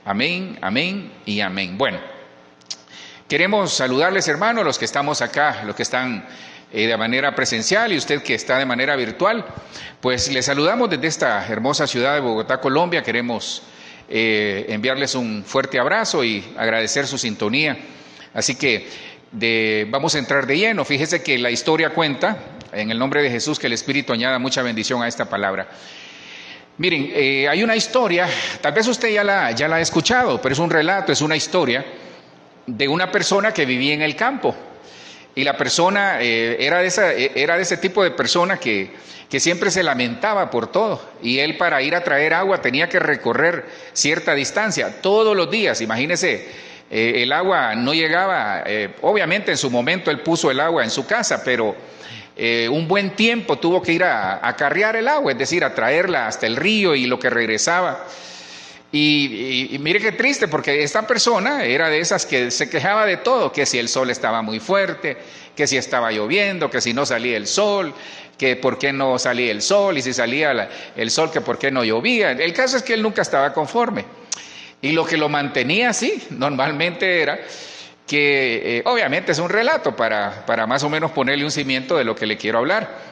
Amén, amén y amén. Bueno, queremos saludarles, hermanos, los que estamos acá, los que están de manera presencial y usted que está de manera virtual. Pues les saludamos desde esta hermosa ciudad de Bogotá, Colombia. Queremos enviarles un fuerte abrazo y agradecer su sintonía. Así que vamos a entrar de lleno. Fíjese que la historia cuenta, en el nombre de Jesús, que el Espíritu añada mucha bendición a esta palabra. Miren, hay una historia, tal vez usted ya la ha escuchado, pero es un relato, es una historia de una persona que vivía en el campo. Y la persona era de ese tipo de persona que siempre se lamentaba por todo. Y él, para ir a traer agua, tenía que recorrer cierta distancia todos los días. Imagínese, el agua no llegaba, obviamente en su momento él puso el agua en su casa, pero un buen tiempo tuvo que ir a acarrear el agua, es decir, a traerla hasta el río y lo que regresaba. Y mire qué triste, porque esta persona era de esas que se quejaba de todo, que si el sol estaba muy fuerte, que si estaba lloviendo, que si no salía el sol, que por qué no salía el sol, y si salía el sol, que por qué no llovía. El caso es que él nunca estaba conforme. Y lo que lo mantenía así, normalmente era que, obviamente es un relato para más o menos ponerle un cimiento de lo que le quiero hablar.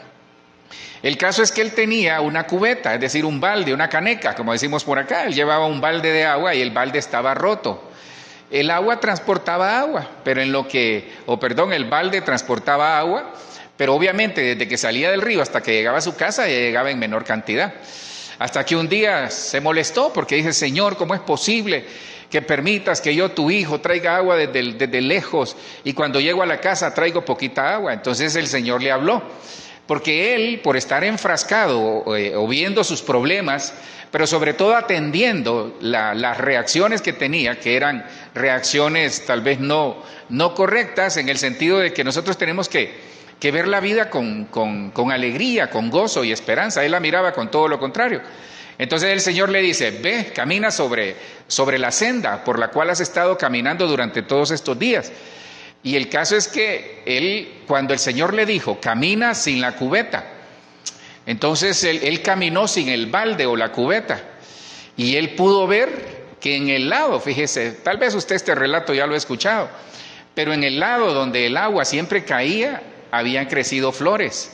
El caso es que él tenía una cubeta, es decir, un balde, una caneca, como decimos por acá. Él llevaba un balde de agua y el balde estaba roto. El agua transportaba agua, pero el balde transportaba agua, pero obviamente desde que salía del río hasta que llegaba a su casa ya llegaba en menor cantidad. Hasta que un día se molestó porque dice: Señor, ¿cómo es posible que permitas que yo, tu hijo, traiga agua desde lejos y cuando llego a la casa traigo poquita agua? Entonces el Señor le habló. Porque él, por estar enfrascado o viendo sus problemas, pero sobre todo atendiendo las reacciones que tenía, que eran reacciones tal vez no correctas, en el sentido de que nosotros tenemos que ver la vida con alegría, con gozo y esperanza. Él la miraba con todo lo contrario. Entonces el Señor le dice: ve, camina sobre la senda por la cual has estado caminando durante todos estos días. Y el caso es que él, cuando el Señor le dijo: camina sin la cubeta, entonces él caminó sin el balde o la cubeta, y él pudo ver que en el lado, fíjese, tal vez usted este relato ya lo ha escuchado, pero en el lado donde el agua siempre caía, habían crecido flores,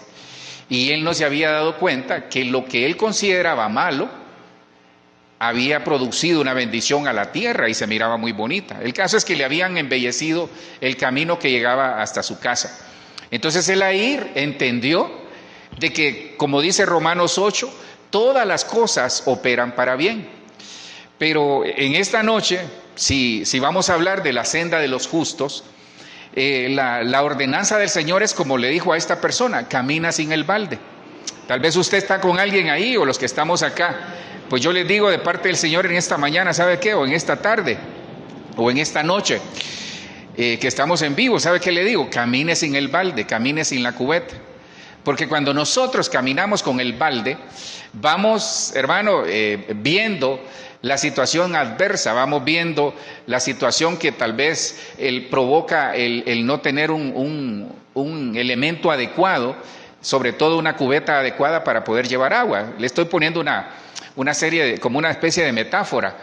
y él no se había dado cuenta que lo que él consideraba malo había producido una bendición a la tierra y se miraba muy bonita. El caso es que le habían embellecido el camino que llegaba hasta su casa. Entonces él ahí entendió de que, como dice Romanos 8, todas las cosas operan para bien. Pero en esta noche, si vamos a hablar de la senda de los justos, la ordenanza del Señor es como le dijo a esta persona: camina sin el balde. Tal vez usted está con alguien ahí, o los que estamos acá. Pues yo les digo de parte del Señor en esta mañana, ¿sabe qué? O en esta tarde, o en esta noche, que estamos en vivo, ¿sabe qué le digo? Camine sin el balde, camine sin la cubeta. Porque cuando nosotros caminamos con el balde, vamos, hermano, viendo la situación adversa, vamos viendo la situación que tal vez provoca el no tener un elemento adecuado, sobre todo una cubeta adecuada para poder llevar agua. Le estoy poniendo como una especie de metáfora.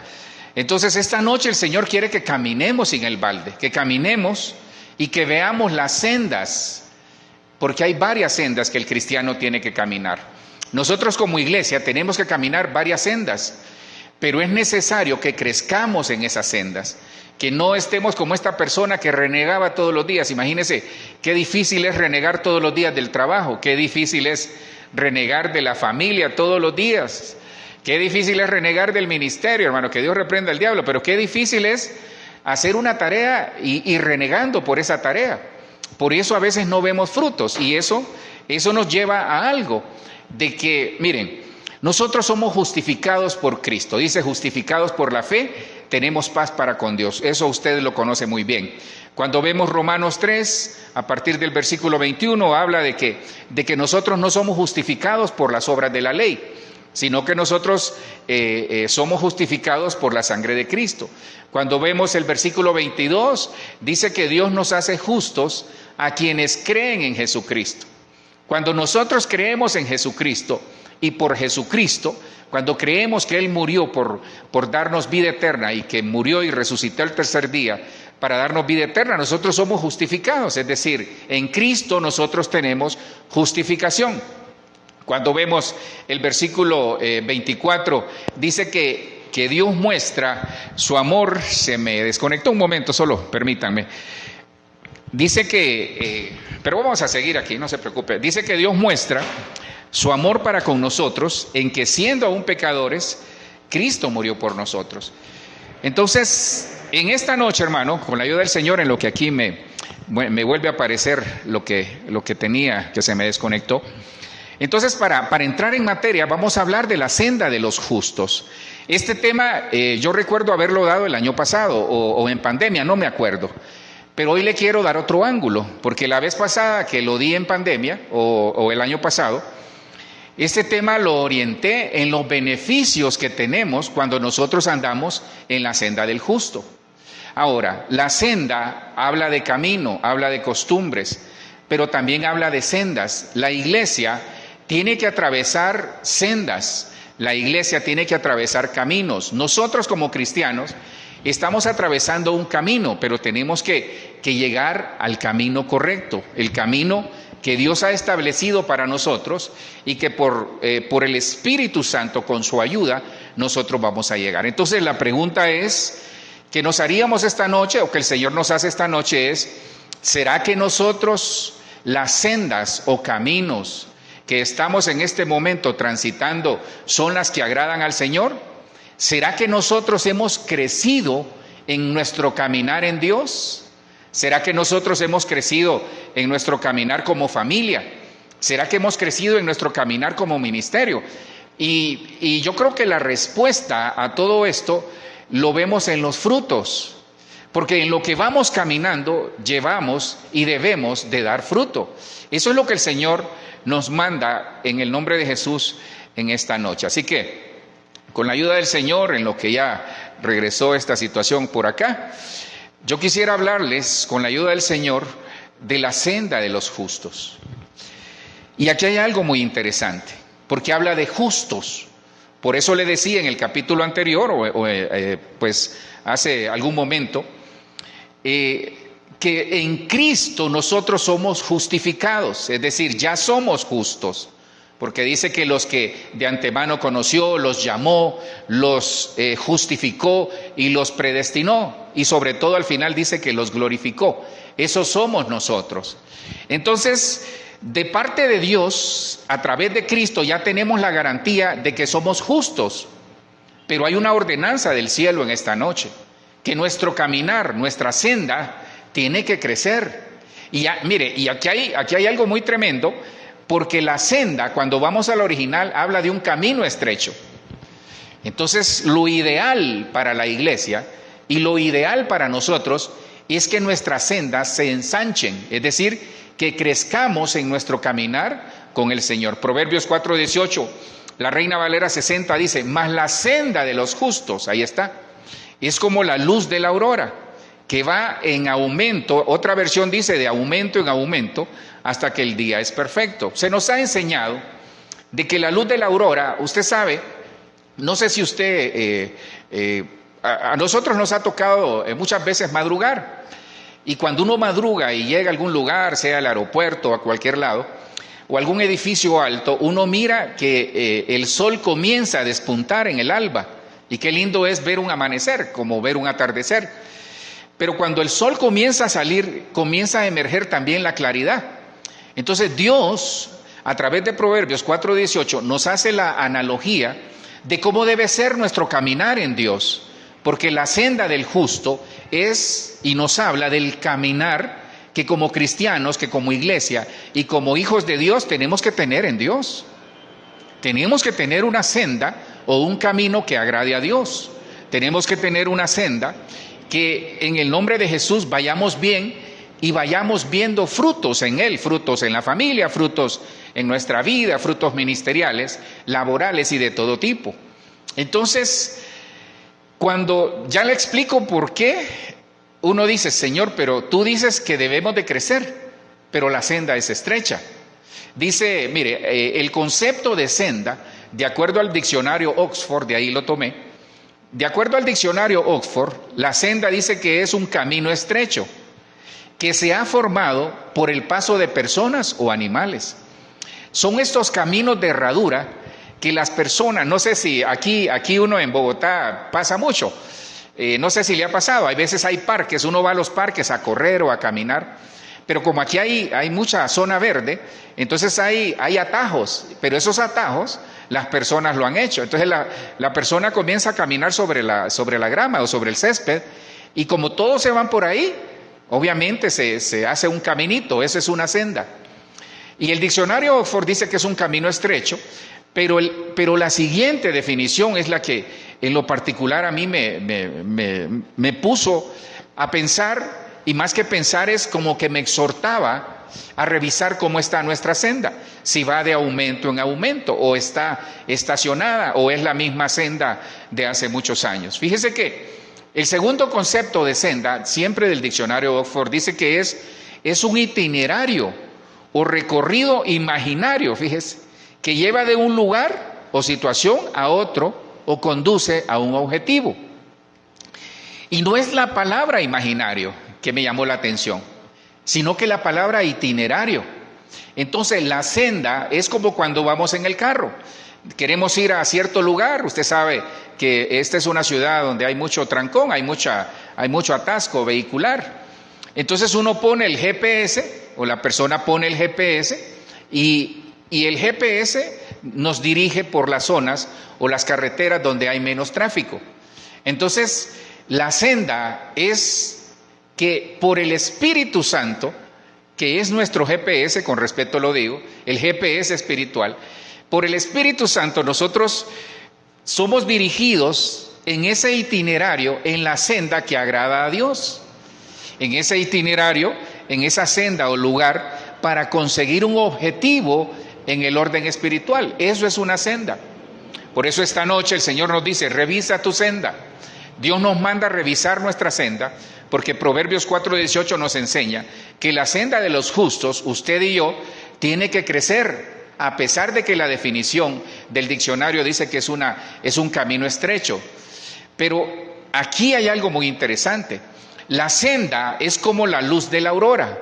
Entonces esta noche el Señor quiere que caminemos sin el balde, que caminemos y que veamos las sendas, porque hay varias sendas que el cristiano tiene que caminar. Nosotros como iglesia tenemos que caminar varias sendas, pero es necesario que crezcamos en esas sendas, que no estemos como esta persona que renegaba todos los días. Imagínense qué difícil es renegar todos los días del trabajo, qué difícil es renegar de la familia todos los días, qué difícil es renegar del ministerio, hermano, que Dios reprenda al diablo, pero qué difícil es hacer una tarea y renegando por esa tarea. Por eso a veces no vemos frutos, y eso nos lleva a algo, de que, miren, nosotros somos justificados por Cristo. Dice: justificados por la fe, tenemos paz para con Dios. Eso usted lo conoce muy bien. Cuando vemos Romanos 3, a partir del versículo 21, habla de que nosotros no somos justificados por las obras de la ley, sino que nosotros somos justificados por la sangre de Cristo. Cuando vemos el versículo 22, dice que Dios nos hace justos a quienes creen en Jesucristo. Cuando nosotros creemos en Jesucristo, y por Jesucristo, cuando creemos que Él murió por darnos vida eterna y que murió y resucitó el tercer día para darnos vida eterna, nosotros somos justificados. Es decir, en Cristo nosotros tenemos justificación. Cuando vemos el versículo 24, dice que Dios muestra su amor. Se me desconectó un momento, solo permítanme. Dice que, pero vamos a seguir aquí, no se preocupe. Dice que Dios muestra su amor para con nosotros en que, siendo aún pecadores, Cristo murió por nosotros. Entonces, en esta noche, hermano, con la ayuda del Señor, en lo que aquí me vuelve a aparecer lo que tenía, que se me desconectó. Entonces, para entrar en materia, vamos a hablar de la senda de los justos. Este tema yo recuerdo haberlo dado el año pasado o en pandemia, no me acuerdo. Pero hoy le quiero dar otro ángulo, porque la vez pasada que lo di en pandemia o el año pasado, este tema lo orienté en los beneficios que tenemos cuando nosotros andamos en la senda del justo. Ahora, la senda habla de camino, habla de costumbres, pero también habla de sendas. La iglesia tiene que atravesar sendas, la iglesia tiene que atravesar caminos. Nosotros como cristianos estamos atravesando un camino, pero tenemos que llegar al camino correcto, el camino que Dios ha establecido para nosotros y que por el Espíritu Santo, con su ayuda, nosotros vamos a llegar. Entonces la pregunta es, que nos haríamos esta noche, o que el Señor nos hace esta noche es, ¿será que nosotros las sendas o caminos que estamos en este momento transitando son las que agradan al Señor? ¿Será que nosotros hemos crecido en nuestro caminar en Dios? ¿Será que nosotros hemos crecido en nuestro caminar como familia? ¿Será que hemos crecido en nuestro caminar como ministerio? Y yo creo que la respuesta a todo esto lo vemos en los frutos, porque en lo que vamos caminando llevamos y debemos de dar fruto. Eso es lo que el Señor nos manda en el nombre de Jesús en esta noche. Así que, con la ayuda del Señor, en lo que ya regresó esta situación por acá, yo quisiera hablarles, con la ayuda del Señor, de la senda de los justos. Y aquí hay algo muy interesante, porque habla de justos. Por eso le decía en el capítulo anterior, pues hace algún momento, que en Cristo nosotros somos justificados, es decir, ya somos justos. Porque dice que los que de antemano conoció, los llamó, los justificó y los predestinó. Y sobre todo al final dice que los glorificó. Esos somos nosotros. Entonces, de parte de Dios, a través de Cristo, ya tenemos la garantía de que somos justos. Pero hay una ordenanza del cielo en esta noche, que nuestro caminar, nuestra senda, tiene que crecer. Y mire, y aquí hay algo muy tremendo, porque la senda, cuando vamos al original, habla de un camino estrecho. Entonces, lo ideal para la iglesia y lo ideal para nosotros es que nuestras sendas se ensanchen, es decir, que crezcamos en nuestro caminar con el Señor. Proverbios 4:18, la Reina Valera 60 dice, mas la senda de los justos, ahí está, es como la luz de la aurora, que va en aumento. Otra versión dice de aumento en aumento hasta que el día es perfecto. Se nos ha enseñado de que la luz de la aurora, usted sabe, no sé si usted, a nosotros nos ha tocado muchas veces madrugar, y cuando uno madruga y llega a algún lugar, sea el aeropuerto o a cualquier lado, o algún edificio alto, uno mira que el sol comienza a despuntar en el alba, y qué lindo es ver un amanecer, como ver un atardecer. Pero cuando el sol comienza a salir, comienza a emerger también la claridad. Entonces Dios, a través de Proverbios 4:18, nos hace la analogía de cómo debe ser nuestro caminar en Dios. Porque la senda del justo es, y nos habla del caminar que como cristianos, que como iglesia y como hijos de Dios tenemos que tener en Dios. Tenemos que tener una senda o un camino que agrade a Dios. Tenemos que tener una senda que en el nombre de Jesús vayamos bien y vayamos viendo frutos en Él, frutos en la familia, frutos en nuestra vida, frutos ministeriales, laborales y de todo tipo. Entonces, cuando ya le explico por qué, uno dice, Señor, pero tú dices que debemos de crecer, pero la senda es estrecha. Dice, mire, el concepto de senda de acuerdo al diccionario Oxford, de ahí lo tomé, de acuerdo al diccionario Oxford, la senda dice que es un camino estrecho que se ha formado por el paso de personas o animales. Son estos caminos de herradura que las personas, no sé si aquí uno en Bogotá pasa mucho, no sé si le ha pasado, hay veces hay parques, uno va a los parques a correr o a caminar, pero como aquí hay mucha zona verde, entonces hay atajos, pero esos atajos las personas lo han hecho. Entonces la persona comienza a caminar sobre la grama o sobre el césped, y como todos se van por ahí, obviamente se hace un caminito, eso es una senda. Y el diccionario Oxford dice que es un camino estrecho, pero la siguiente definición es la que en lo particular a mí me puso a pensar, y más que pensar es como que me exhortaba a revisar cómo está nuestra senda, si va de aumento en aumento, o está estacionada, o es la misma senda de hace muchos años. Fíjese que el segundo concepto de senda, siempre del diccionario Oxford, dice que es un itinerario o recorrido imaginario, fíjese, que lleva de un lugar o situación a otro o conduce a un objetivo. Y no es la palabra imaginario que me llamó la atención, sino que la palabra itinerario. Entonces la senda es como cuando vamos en el carro. Queremos ir a cierto lugar, usted sabe que esta es una ciudad donde hay mucho trancón, hay mucho atasco vehicular. Entonces uno pone el GPS, o la persona pone el GPS, y el GPS nos dirige por las zonas o las carreteras donde hay menos tráfico. Entonces la senda es que por el Espíritu Santo, que es nuestro GPS, con respeto lo digo, el GPS espiritual, por el Espíritu Santo nosotros somos dirigidos en ese itinerario, en la senda que agrada a Dios, en ese itinerario, en esa senda o lugar para conseguir un objetivo en el orden espiritual. Eso es una senda. Por eso esta noche el Señor nos dice, revisa tu senda. Dios nos manda a revisar nuestra senda, porque Proverbios 4:18 nos enseña que la senda de los justos, usted y yo, tiene que crecer, a pesar de que la definición del diccionario dice que es un camino estrecho. Pero aquí hay algo muy interesante. La senda es como la luz de la aurora.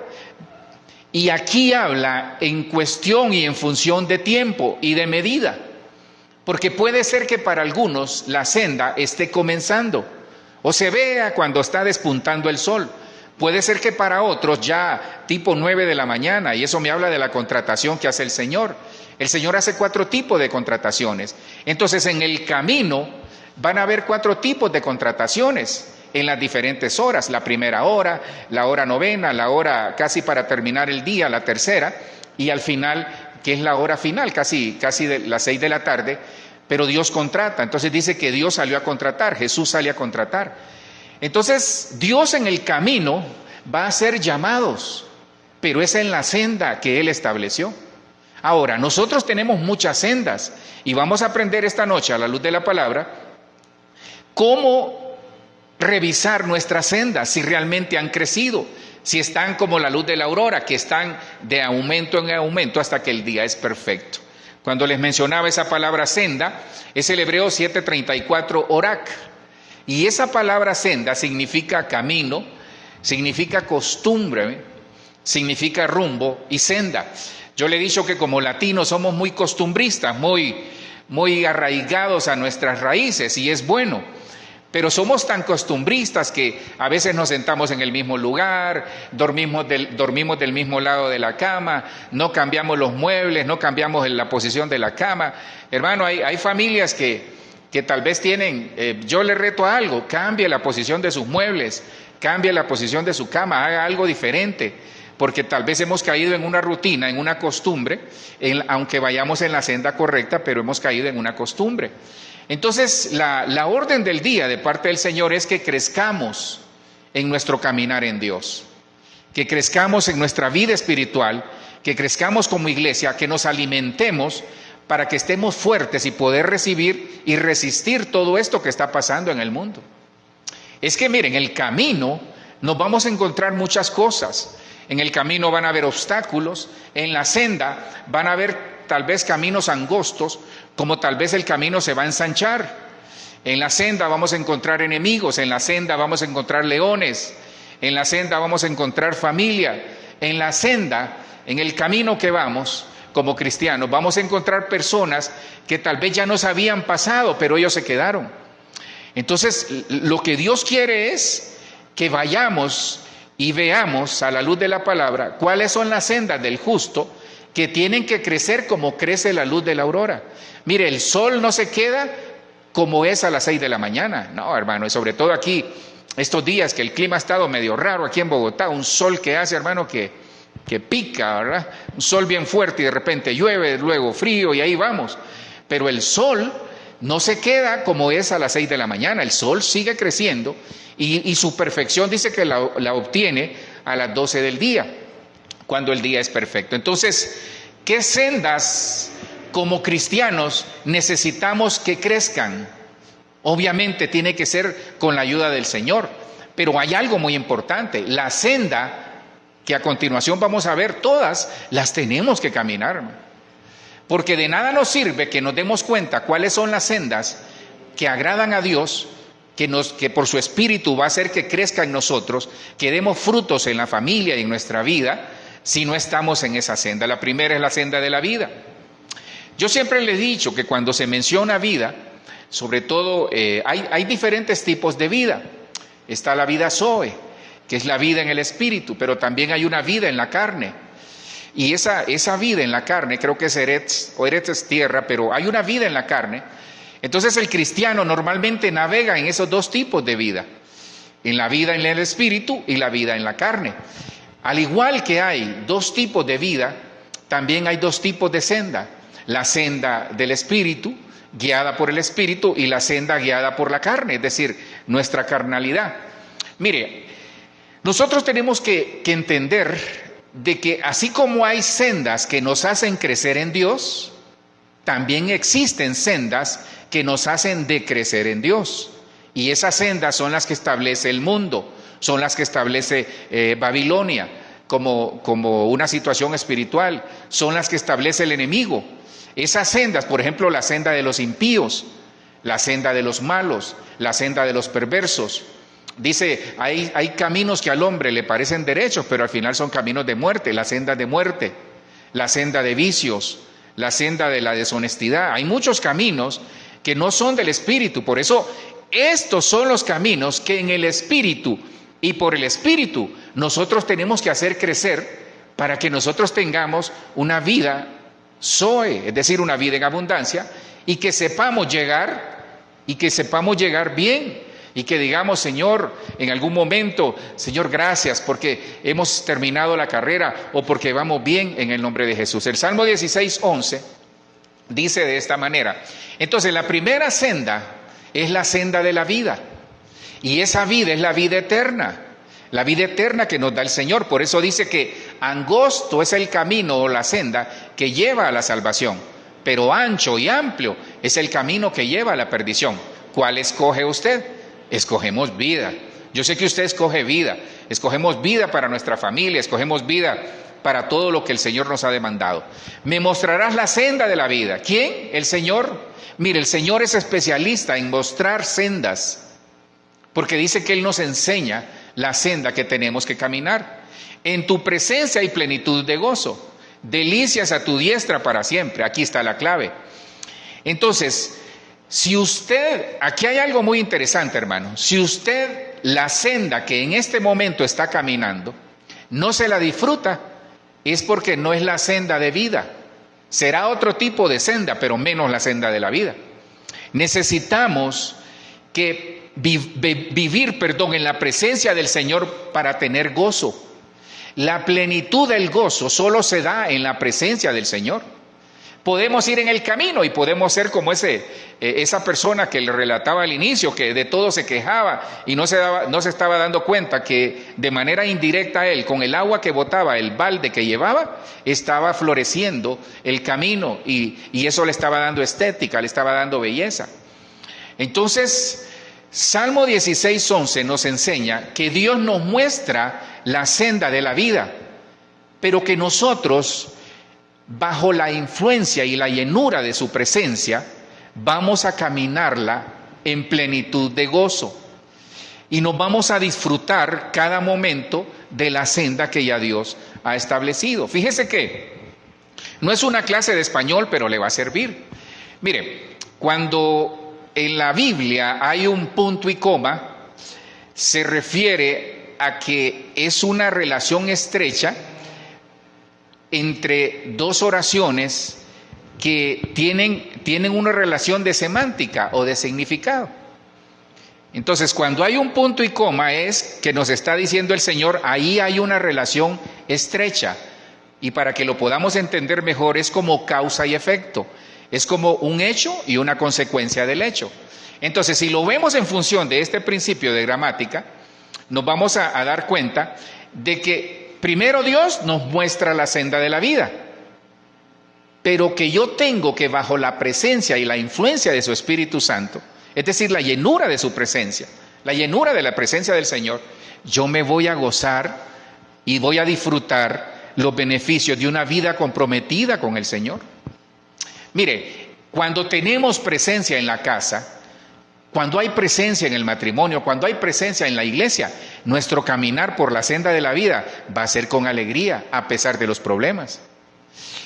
Y aquí habla en cuestión y en función de tiempo y de medida. Porque puede ser que para algunos la senda esté comenzando o se vea cuando está despuntando el sol. Puede ser que para otros ya tipo 9 de la mañana, y eso me habla de la contratación que hace el Señor. El Señor hace 4 tipos de contrataciones. Entonces en el camino van a haber 4 tipos de contrataciones en las diferentes horas. La primera hora, la hora novena, la hora casi para terminar el día, la tercera, y al final, que es la hora final, casi de las 6 de la tarde, pero Dios contrata. Entonces dice que Dios salió a contratar, Jesús salió a contratar. Entonces Dios en el camino va a hacer llamados, pero es en la senda que Él estableció. Ahora, nosotros tenemos muchas sendas y vamos a aprender esta noche a la luz de la palabra cómo revisar nuestras sendas, si realmente han crecido, si están como la luz de la aurora, que están de aumento en aumento hasta que el día es perfecto. Cuando les mencionaba esa palabra senda, es el hebreo 7:34 orak, y esa palabra senda significa camino, significa costumbre, significa rumbo y senda. Yo le he dicho que como latinos somos muy costumbristas, muy arraigados a nuestras raíces, y es bueno. Pero somos tan costumbristas que a veces nos sentamos en el mismo lugar, dormimos del mismo lado de la cama, no cambiamos los muebles, no cambiamos la posición de la cama. Hermano, hay familias que tal vez tienen, yo le reto a algo, cambie la posición de sus muebles, cambie la posición de su cama, haga algo diferente, porque tal vez hemos caído en una rutina, en una costumbre, aunque vayamos en la senda correcta, pero hemos caído en una costumbre. Entonces, la orden del día de parte del Señor es que crezcamos en nuestro caminar en Dios, que crezcamos en nuestra vida espiritual, que crezcamos como iglesia, que nos alimentemos para que estemos fuertes y poder recibir y resistir todo esto que está pasando en el mundo. Es que miren, en el camino nos vamos a encontrar muchas cosas. En el camino van a haber obstáculos, en la senda van a haber tal vez caminos angostos, como tal vez el camino se va a ensanchar. En la senda vamos a encontrar enemigos, en la senda vamos a encontrar leones, en la senda vamos a encontrar familia, en la senda, en el camino que vamos como cristianos, vamos a encontrar personas que tal vez ya nos habían pasado, pero ellos se quedaron. Entonces, lo que Dios quiere es que vayamos y veamos a la luz de la palabra cuáles son las sendas del justo que tienen que crecer como crece la luz de la aurora. Mire, el sol no se queda como es a las 6 de la mañana, no, hermano, y sobre todo aquí, estos días que el clima ha estado medio raro aquí en Bogotá, un sol que hace, hermano, que pica, ¿verdad? Un sol bien fuerte y de repente llueve, luego frío y ahí vamos. Pero el sol no se queda como es a las 6 de la mañana, el sol sigue creciendo y su perfección dice que la obtiene a las 12 del día, cuando el día es perfecto. Entonces, ¿qué sendas como cristianos necesitamos que crezcan? Obviamente tiene que ser con la ayuda del Señor, pero hay algo muy importante, la senda que a continuación vamos a ver, todas las tenemos que caminar, porque de nada nos sirve que nos demos cuenta cuáles son las sendas que agradan a Dios, que por su Espíritu va a hacer que crezca en nosotros, que demos frutos en la familia y en nuestra vida, si no estamos en esa senda. La primera es la senda de la vida. Yo siempre les he dicho que cuando se menciona vida, sobre todo hay diferentes tipos de vida. Está la vida Zoe, que es la vida en el Espíritu, pero también hay una vida en la carne. Y esa vida en la carne, creo que es Eretz, o Eretz es tierra, pero hay una vida en la carne. Entonces el cristiano normalmente navega en esos dos tipos de vida, en la vida en el Espíritu y la vida en la carne. Al igual que hay dos tipos de vida, también hay dos tipos de senda. La senda del Espíritu, guiada por el Espíritu, y la senda guiada por la carne, es decir, nuestra carnalidad. Mire, nosotros tenemos que entender de que así como hay sendas que nos hacen crecer en Dios, también existen sendas que nos hacen decrecer en Dios. Y esas sendas son las que establece el mundo, son las que establece Babilonia como una situación espiritual, son las que establece el enemigo. Esas sendas, por ejemplo, la senda de los impíos, la senda de los malos, la senda de los perversos. Dice, hay caminos que al hombre le parecen derechos, pero al final son caminos de muerte, la senda de muerte, la senda de vicios, la senda de la deshonestidad. Hay muchos caminos que no son del Espíritu, por eso estos son los caminos que en el Espíritu y por el Espíritu nosotros tenemos que hacer crecer para que nosotros tengamos una vida Zoe, es decir, una vida en abundancia, y que sepamos llegar bien. Y que digamos, Señor, en algún momento, Señor, gracias porque hemos terminado la carrera o porque vamos bien en el nombre de Jesús. El Salmo 16:11 dice de esta manera. Entonces, la primera senda es la senda de la vida. Y esa vida es la vida eterna. La vida eterna que nos da el Señor. Por eso dice que angosto es el camino o la senda que lleva a la salvación. Pero ancho y amplio es el camino que lleva a la perdición. ¿Cuál escoge usted? Escogemos vida. Yo sé que usted escoge vida. Escogemos vida para nuestra familia, escogemos vida para todo lo que el Señor nos ha demandado. Me mostrarás la senda de la vida. ¿Quién? El Señor. Mire, el Señor es especialista en mostrar sendas, porque dice que Él nos enseña la senda que tenemos que caminar. En tu presencia hay plenitud de gozo, delicias a tu diestra para siempre. Aquí está la clave. Entonces, si usted, aquí hay algo muy interesante, hermano. Si usted la senda que en este momento está caminando no se la disfruta, es porque no es la senda de vida. Será otro tipo de senda, pero menos la senda de la vida. Necesitamos que vivir en la presencia del Señor para tener gozo. La plenitud del gozo solo se da en la presencia del Señor. Podemos ir en el camino y podemos ser como esa persona que le relataba al inicio, que de todo se quejaba y no se estaba dando cuenta que de manera indirecta él, con el agua que botaba, el balde que llevaba, estaba floreciendo el camino y eso le estaba dando estética, le estaba dando belleza. Entonces, Salmo 16:11 nos enseña que Dios nos muestra la senda de la vida, pero que nosotros bajo la influencia y la llenura de su presencia, vamos a caminarla en plenitud de gozo. Y nos vamos a disfrutar cada momento de la senda que ya Dios ha establecido. Fíjese que no es una clase de español, pero le va a servir. Mire, cuando en la Biblia hay un punto y coma, se refiere a que es una relación estrecha entre dos oraciones que tienen una relación de semántica o de significado. Entonces, cuando hay un punto y coma es que nos está diciendo el Señor, ahí hay una relación estrecha. Y para que lo podamos entender mejor, es como causa y efecto. Es como un hecho y una consecuencia del hecho. Entonces, si lo vemos en función de este principio de gramática, nos vamos a dar cuenta de que primero Dios nos muestra la senda de la vida, pero que yo tengo que, bajo la presencia y la influencia de su Espíritu Santo, es decir, la llenura de su presencia, la llenura de la presencia del Señor, yo me voy a gozar y voy a disfrutar los beneficios de una vida comprometida con el Señor. Mire, cuando tenemos presencia en la casa, cuando hay presencia en el matrimonio, cuando hay presencia en la iglesia, nuestro caminar por la senda de la vida va a ser con alegría a pesar de los problemas.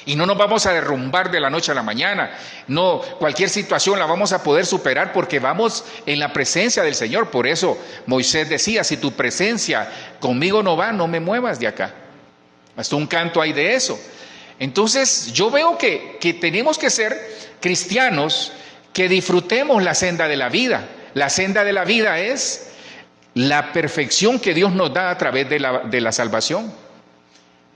Y no nos vamos a derrumbar de la noche a la mañana. No, cualquier situación la vamos a poder superar porque vamos en la presencia del Señor. Por eso Moisés decía, si tu presencia conmigo no va, no me muevas de acá. Hasta un canto hay de eso. Entonces yo veo que tenemos que ser cristianos que disfrutemos la senda de la vida. La senda de la vida es la perfección que Dios nos da a través de la salvación.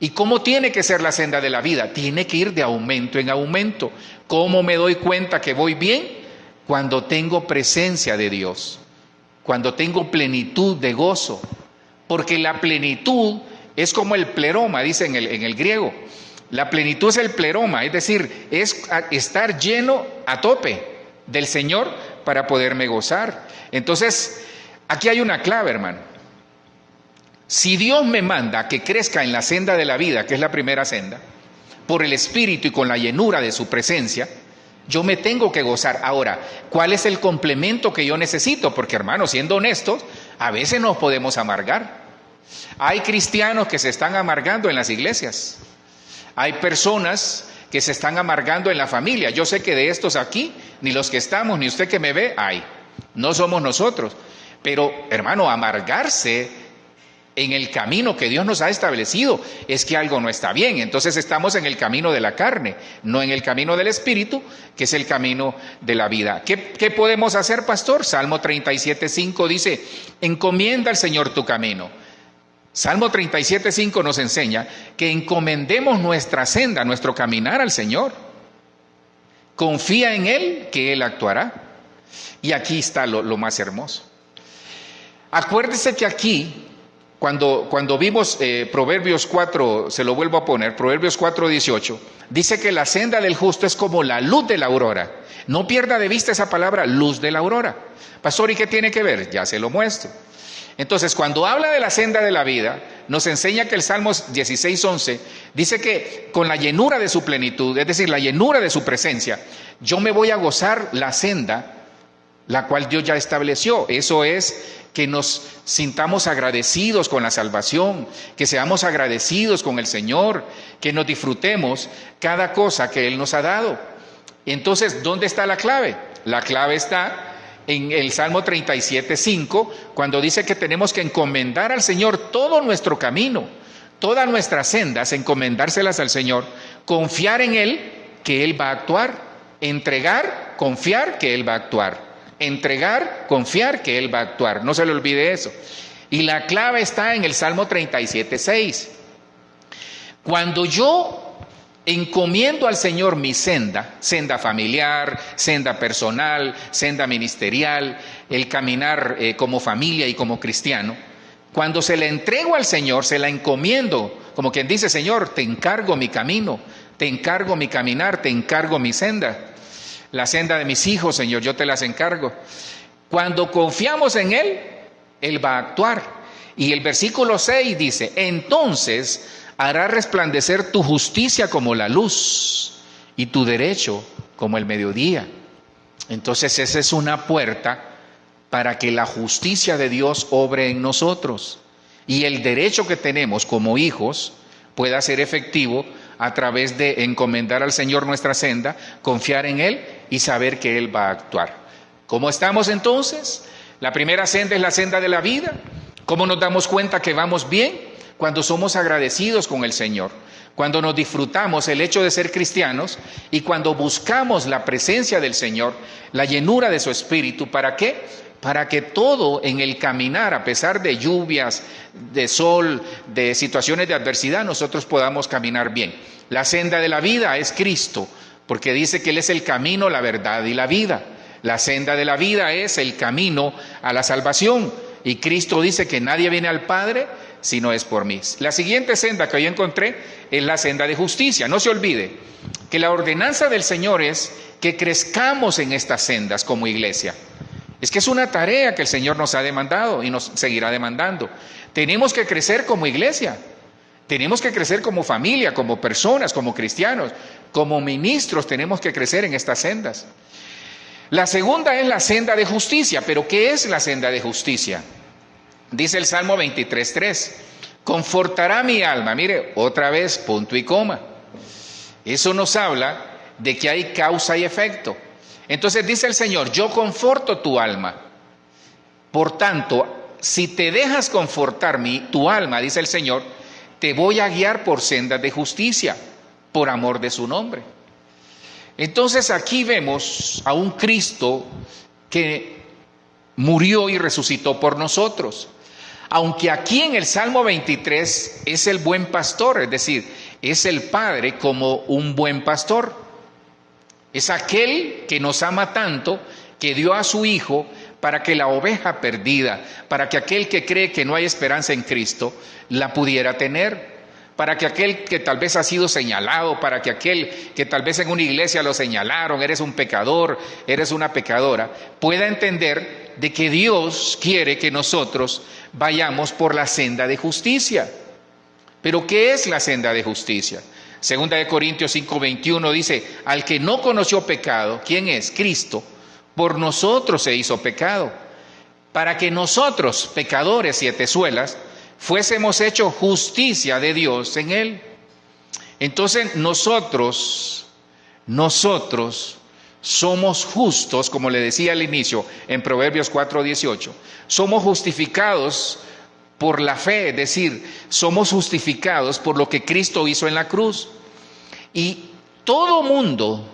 ¿Y cómo tiene que ser la senda de la vida? Tiene que ir de aumento en aumento. ¿Cómo me doy cuenta que voy bien? Cuando tengo presencia de Dios, cuando tengo plenitud de gozo. Porque la plenitud es como el pleroma, dice en el griego. La plenitud es el pleroma, es decir, es estar lleno a tope del Señor para poderme gozar. Entonces, aquí hay una clave, hermano. Si Dios me manda que crezca en la senda de la vida, que es la primera senda, por el Espíritu y con la llenura de su presencia, yo me tengo que gozar. Ahora, ¿cuál es el complemento que yo necesito? Porque, hermanos, siendo honestos, a veces nos podemos amargar. Hay cristianos que se están amargando en las iglesias. Hay personas que se están amargando en la familia. Yo sé que de estos aquí, ni los que estamos, ni usted que me ve, hay. No somos nosotros. Pero, hermano, amargarse en el camino que Dios nos ha establecido es que algo no está bien. Entonces estamos en el camino de la carne, no en el camino del Espíritu, que es el camino de la vida. ¿Qué podemos hacer, pastor? Salmo 37:5 dice, encomienda al Señor tu camino. Salmo 37:5 nos enseña que encomendemos nuestra senda, nuestro caminar al Señor. Confía en Él, que Él actuará. Y aquí está lo más hermoso. Acuérdese que aquí, cuando vimos Proverbios 4, se lo vuelvo a poner, Proverbios 4:18, dice que la senda del justo es como la luz de la aurora. No pierda de vista esa palabra, luz de la aurora. Pastor, ¿y qué tiene que ver? Ya se lo muestro. Entonces, cuando habla de la senda de la vida, nos enseña que el Salmo 16:11 dice que con la llenura de su plenitud, es decir, la llenura de su presencia, yo me voy a gozar la senda, la cual Dios ya estableció. Eso es que nos sintamos agradecidos con la salvación, que seamos agradecidos con el Señor, que nos disfrutemos cada cosa que Él nos ha dado. Entonces, ¿dónde está la clave? La clave está en el Salmo 37:5, cuando dice que tenemos que encomendar al Señor todo nuestro camino, todas nuestras sendas, encomendárselas al Señor, confiar en Él, que Él va a actuar, entregar, confiar, que Él va a actuar. Entregar, confiar que Él va a actuar. No se le olvide eso. Y la clave está en el Salmo 37:6. Cuando yo encomiendo al Señor mi senda familiar, senda personal, senda ministerial, el caminar como familia y como cristiano, cuando se la entrego al Señor, se la encomiendo, como quien dice, Señor, te encargo mi camino, te encargo mi caminar, te encargo mi senda. La senda de mis hijos, Señor, yo te las encargo. Cuando confiamos en Él, Él va a actuar. Y el versículo 6 dice, entonces Hará resplandecer tu justicia como la luz y tu derecho como el mediodía. Entonces esa es una puerta para que la justicia de Dios obre en nosotros y el derecho que tenemos como hijos pueda ser efectivo a través de encomendar al Señor nuestra senda, confiar en Él y saber que Él va a actuar. ¿Cómo estamos entonces? La primera senda es la senda de la vida. ¿Cómo nos damos cuenta que vamos bien? Cuando somos agradecidos con el Señor, cuando nos disfrutamos el hecho de ser cristianos y cuando buscamos la presencia del Señor, la llenura de su Espíritu. ¿Para qué? Para que todo en el caminar, a pesar de lluvias, de sol, de situaciones de adversidad, nosotros podamos caminar bien. La senda de la vida es Cristo, porque dice que Él es el camino, la verdad y la vida. La senda de la vida es el camino a la salvación. Y Cristo dice que nadie viene al Padre si no es por mí. La siguiente senda que yo encontré es la senda de justicia. No se olvide que la ordenanza del Señor es que crezcamos en estas sendas como iglesia. Es que es una tarea que el Señor nos ha demandado y nos seguirá demandando. Tenemos que crecer como iglesia. Tenemos que crecer como familia, como personas, como cristianos, como ministros. Tenemos que crecer en estas sendas. La segunda es la senda de justicia. ¿Pero qué es la senda de justicia? Dice el Salmo 23:3, confortará mi alma. Mire, otra vez, punto y coma. Eso nos habla de que hay causa y efecto. Entonces dice el Señor, yo conforto tu alma. Por tanto, si te dejas confortar tu alma, dice el Señor, te voy a guiar por sendas de justicia, por amor de su nombre. Entonces aquí vemos a un Cristo que murió y resucitó por nosotros. Aunque aquí en el Salmo 23 es el buen pastor, es decir, es el Padre como un buen pastor. Es aquel que nos ama tanto que dio a su Hijo para que la oveja perdida, para que aquel que cree que no hay esperanza en Cristo, la pudiera tener. Para que aquel que tal vez ha sido señalado, para que aquel que tal vez en una iglesia lo señalaron, eres un pecador, eres una pecadora, pueda entender de que Dios quiere que nosotros vayamos por la senda de justicia. ¿Pero qué es la senda de justicia? Segunda de Corintios 5:21 dice, al que no conoció pecado, ¿quién es? Cristo, por nosotros se hizo pecado, para que nosotros, pecadores sietezuelas, fuésemos hecho justicia de Dios en Él. Entonces nosotros somos justos, como le decía al inicio en Proverbios 4:18, somos justificados por la fe, es decir, somos justificados por lo que Cristo hizo en la cruz. Y todo mundo,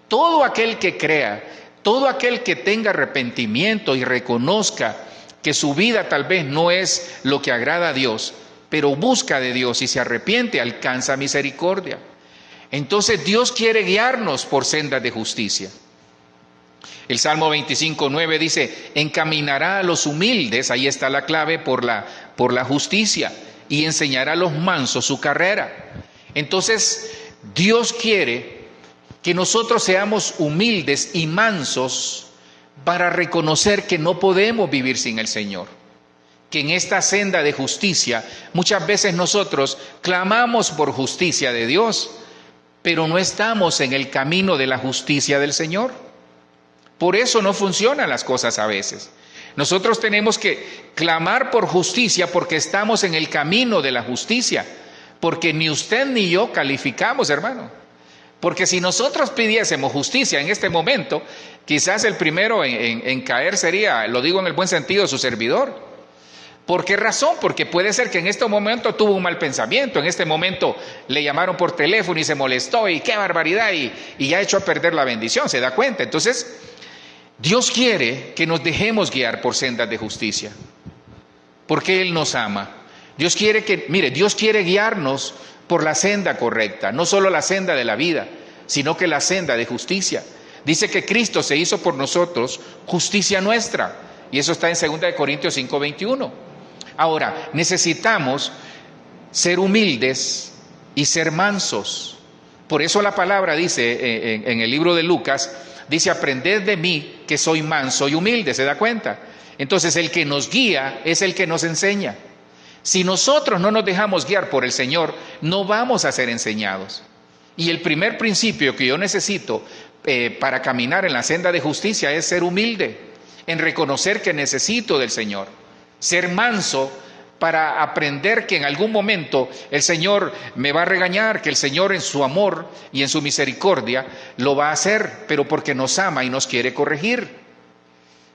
todo aquel que crea, todo aquel que tenga arrepentimiento y reconozca que su vida tal vez no es lo que agrada a Dios, pero busca de Dios y se arrepiente, alcanza misericordia. Entonces Dios quiere guiarnos por sendas de justicia. El Salmo 25:9 dice, encaminará a los humildes, ahí está la clave, por la justicia, y enseñará a los mansos su carrera. Entonces Dios quiere que nosotros seamos humildes y mansos para reconocer que no podemos vivir sin el Señor, que en esta senda de justicia muchas veces nosotros clamamos por justicia de Dios, pero no estamos en el camino de la justicia del Señor. Por eso no funcionan las cosas a veces. Nosotros tenemos que clamar por justicia porque estamos en el camino de la justicia, porque ni usted ni yo calificamos, hermano. Porque si nosotros pidiésemos justicia en este momento, quizás el primero en caer sería, lo digo en el buen sentido, su servidor. ¿Por qué razón? Porque puede ser que en este momento tuvo un mal pensamiento, en este momento le llamaron por teléfono y se molestó y qué barbaridad y ha hecho a perder la bendición, ¿se da cuenta? Entonces, Dios quiere que nos dejemos guiar por sendas de justicia, porque Él nos ama. Dios quiere guiarnos por la senda correcta, no solo la senda de la vida, sino que la senda de justicia. Dice que Cristo se hizo por nosotros justicia nuestra, y eso está en 2 Corintios 5:21. Ahora, necesitamos ser humildes y ser mansos. Por eso la palabra dice en el libro de Lucas, dice, aprended de mí que soy manso y humilde, ¿se da cuenta? Entonces el que nos guía es el que nos enseña. Si nosotros no nos dejamos guiar por el Señor, no vamos a ser enseñados. Y el primer principio que yo necesito para caminar en la senda de justicia es ser humilde, en reconocer que necesito del Señor, ser manso para aprender que en algún momento el Señor me va a regañar, que el Señor en su amor y en su misericordia lo va a hacer, pero porque nos ama y nos quiere corregir.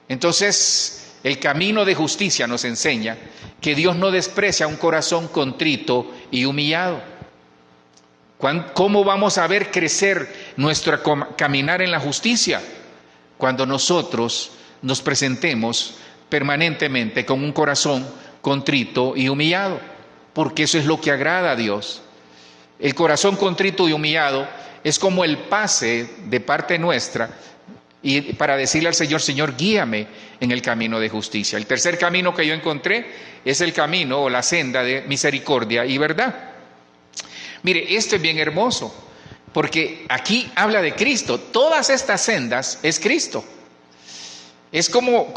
Entonces, el camino de justicia nos enseña que Dios no desprecia un corazón contrito y humillado. ¿Cómo vamos a ver crecer nuestro caminar en la justicia? Cuando nosotros nos presentemos permanentemente con un corazón contrito y humillado, porque eso es lo que agrada a Dios. El corazón contrito y humillado es como el pase de parte nuestra y para decirle al Señor: Señor, guíame en el camino de justicia. El tercer camino que yo encontré es el camino o la senda de misericordia y verdad. Mire, esto es bien hermoso, porque aquí habla de Cristo. Todas estas sendas es Cristo. Es como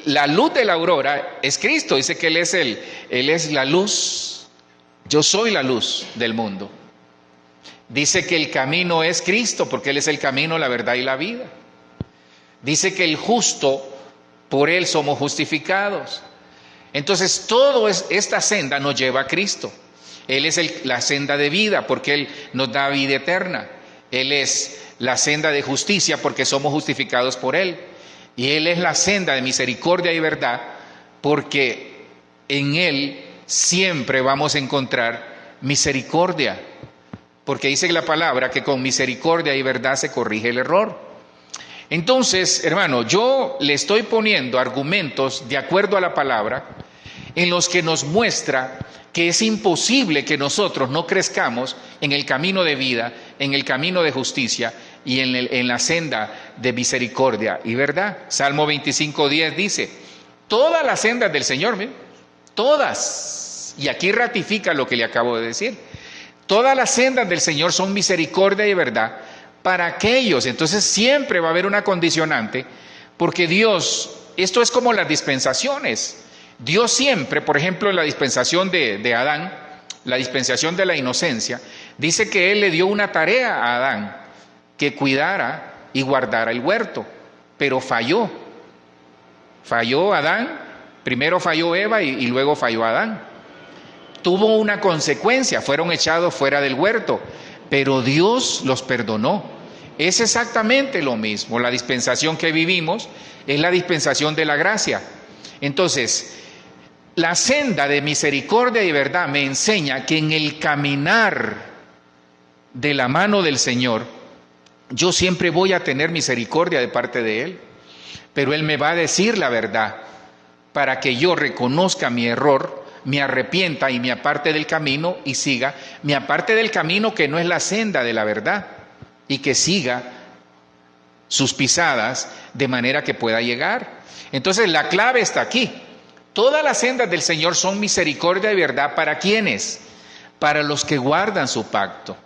la luz de la aurora es Cristo. Dice que Él es la luz. Yo soy la luz del mundo. Dice que el camino es Cristo, porque Él es el camino, la verdad y la vida. Dice que el justo, por Él somos justificados. Entonces, toda esta senda nos lleva a Cristo. Él es la senda de vida, porque Él nos da vida eterna. Él es la senda de justicia, porque somos justificados por Él. Y Él es la senda de misericordia y verdad, porque en Él siempre vamos a encontrar misericordia. Porque dice la palabra que con misericordia y verdad se corrige el error. Entonces, hermano, yo le estoy poniendo argumentos de acuerdo a la palabra en los que nos muestra que es imposible que nosotros no crezcamos en el camino de vida, en el camino de justicia y en la senda de misericordia y verdad. Salmo 25:10 dice: todas las sendas del Señor, ¿ven? Todas, y aquí ratifica lo que le acabo de decir, todas las sendas del Señor son misericordia y verdad para aquellos. Entonces siempre va a haber una condicionante, porque Dios, esto es como las dispensaciones. Dios siempre, por ejemplo, en la dispensación de Adán, la dispensación de la inocencia, dice que Él le dio una tarea a Adán, que cuidara y guardara el huerto, pero falló. Falló Adán, primero falló Eva y luego falló Adán. Tuvo una consecuencia, fueron echados fuera del huerto, pero Dios los perdonó. Es exactamente lo mismo. La dispensación que vivimos es la dispensación de la gracia. Entonces, la senda de misericordia y verdad me enseña que en el caminar de la mano del Señor, yo siempre voy a tener misericordia de parte de Él, pero Él me va a decir la verdad para que yo reconozca mi error, me arrepienta y me aparte del camino y siga, me aparte del camino que no es la senda de la verdad y que siga sus pisadas de manera que pueda llegar. Entonces la clave está aquí. Todas las sendas del Señor son misericordia y verdad. ¿Para quiénes? Para los que guardan su pacto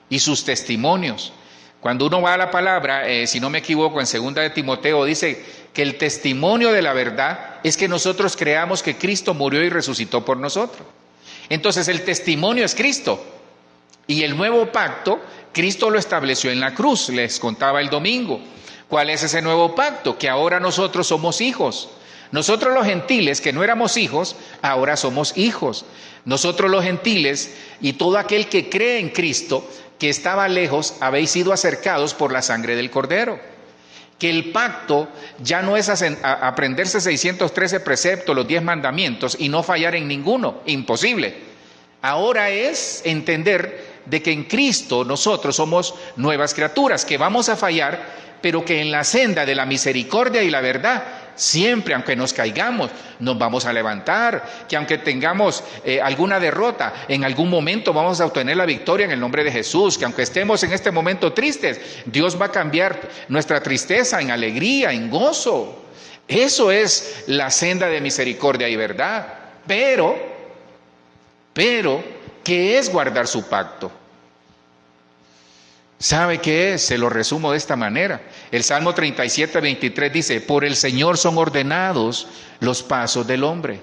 y sus testimonios. Cuando uno va a la palabra, si no me equivoco, en 2 de Timoteo dice que el testimonio de la verdad es que nosotros creamos que Cristo murió y resucitó por nosotros. Entonces el testimonio es Cristo. Y el nuevo pacto, Cristo lo estableció en la cruz, les contaba el domingo. ¿Cuál es ese nuevo pacto? Que ahora nosotros somos hijos. Nosotros los gentiles, que no éramos hijos, ahora somos hijos. Nosotros los gentiles y todo aquel que cree en Cristo, que estaba lejos, habéis sido acercados por la sangre del Cordero. Que el pacto ya no es aprenderse 613 preceptos, los 10 mandamientos y no fallar en ninguno, imposible. Ahora es entender de que en Cristo nosotros somos nuevas criaturas, que vamos a fallar, pero que en la senda de la misericordia y la verdad, siempre, aunque nos caigamos, nos vamos a levantar, que aunque tengamos alguna derrota, en algún momento vamos a obtener la victoria en el nombre de Jesús, que aunque estemos en este momento tristes, Dios va a cambiar nuestra tristeza en alegría, en gozo. Eso es la senda de misericordia y verdad. Pero, ¿qué es guardar su pacto? ¿Sabe qué es? Se lo resumo de esta manera. El Salmo 37:23 dice: por el Señor son ordenados los pasos del hombre.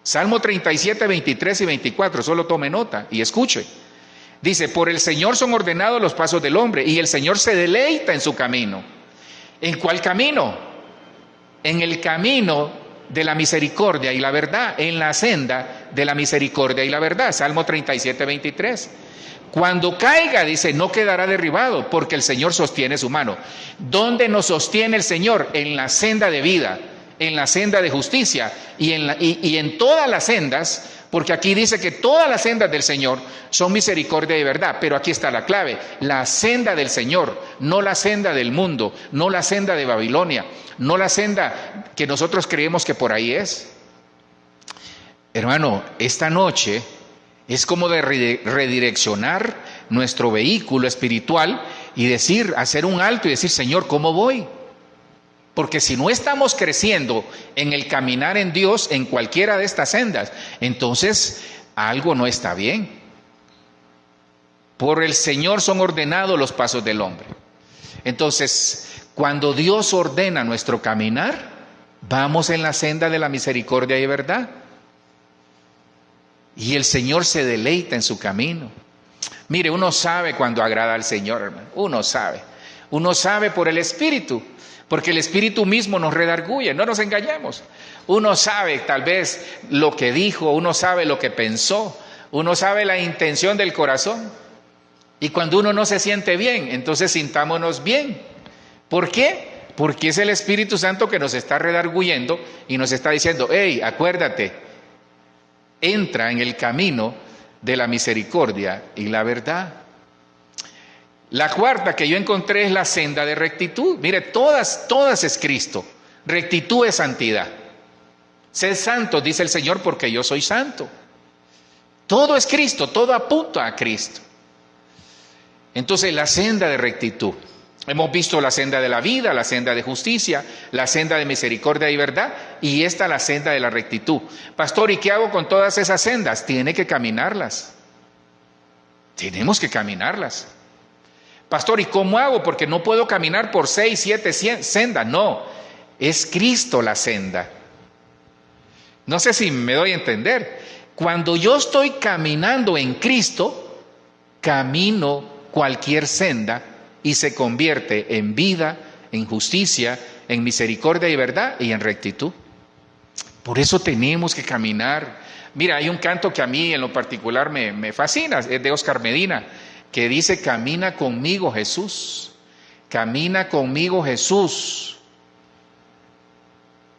Salmo 37, 23 y 24, solo tome nota y escuche. Dice, por el Señor son ordenados los pasos del hombre y el Señor se deleita en su camino. ¿En cuál camino? En el camino de la misericordia y la verdad, en la senda de la misericordia y la verdad. Salmo 37, 23. Cuando caiga, dice, no quedará derribado, porque el Señor sostiene su mano. ¿Dónde nos sostiene el Señor? En la senda de vida, en la senda de justicia y en todas las sendas, porque aquí dice que todas las sendas del Señor son misericordia y verdad, pero aquí está la clave, la senda del Señor, no la senda del mundo, no la senda de Babilonia, no la senda que nosotros creemos que por ahí es. Hermano, esta noche es como de redireccionar nuestro vehículo espiritual y decir, hacer un alto y decir, Señor, ¿cómo voy? Porque si no estamos creciendo en el caminar en Dios, en cualquiera de estas sendas, entonces algo no está bien. Por el Señor son ordenados los pasos del hombre. Entonces, cuando Dios ordena nuestro caminar, vamos en la senda de la misericordia y verdad. Y el Señor se deleita en su camino. Mire, uno sabe cuando agrada al Señor, hermano. Uno sabe por el Espíritu, porque el Espíritu mismo nos redarguye, no nos engañemos. Uno sabe tal vez lo que dijo, uno sabe lo que pensó, uno sabe la intención del corazón. Y cuando uno no se siente bien, entonces sintámonos bien. ¿Por qué? Porque es el Espíritu Santo que nos está redarguyendo y nos está diciendo, hey, acuérdate, entra en el camino de la misericordia y la verdad. La cuarta que yo encontré es la senda de rectitud. Mire, todas es Cristo. Rectitud es santidad. Sed santos, dice el Señor, porque yo soy santo. Todo es Cristo, todo apunta a Cristo. Entonces, la senda de rectitud. Hemos visto la senda de la vida, la senda de justicia, la senda de misericordia y verdad, y esta la senda de la rectitud. Pastor, ¿y qué hago con todas esas sendas? Tiene que caminarlas. Tenemos que caminarlas. Pastor, ¿y cómo hago? Porque no puedo caminar por 6, 7 sendas. No, es Cristo la senda. No sé si me doy a entender. Cuando yo estoy caminando en Cristo, camino cualquier senda y se convierte en vida, en justicia, en misericordia y verdad y en rectitud. Por eso tenemos que caminar. Mira, hay un canto que a mí en lo particular me fascina, es de Oscar Medina, que dice, camina conmigo Jesús, camina conmigo Jesús.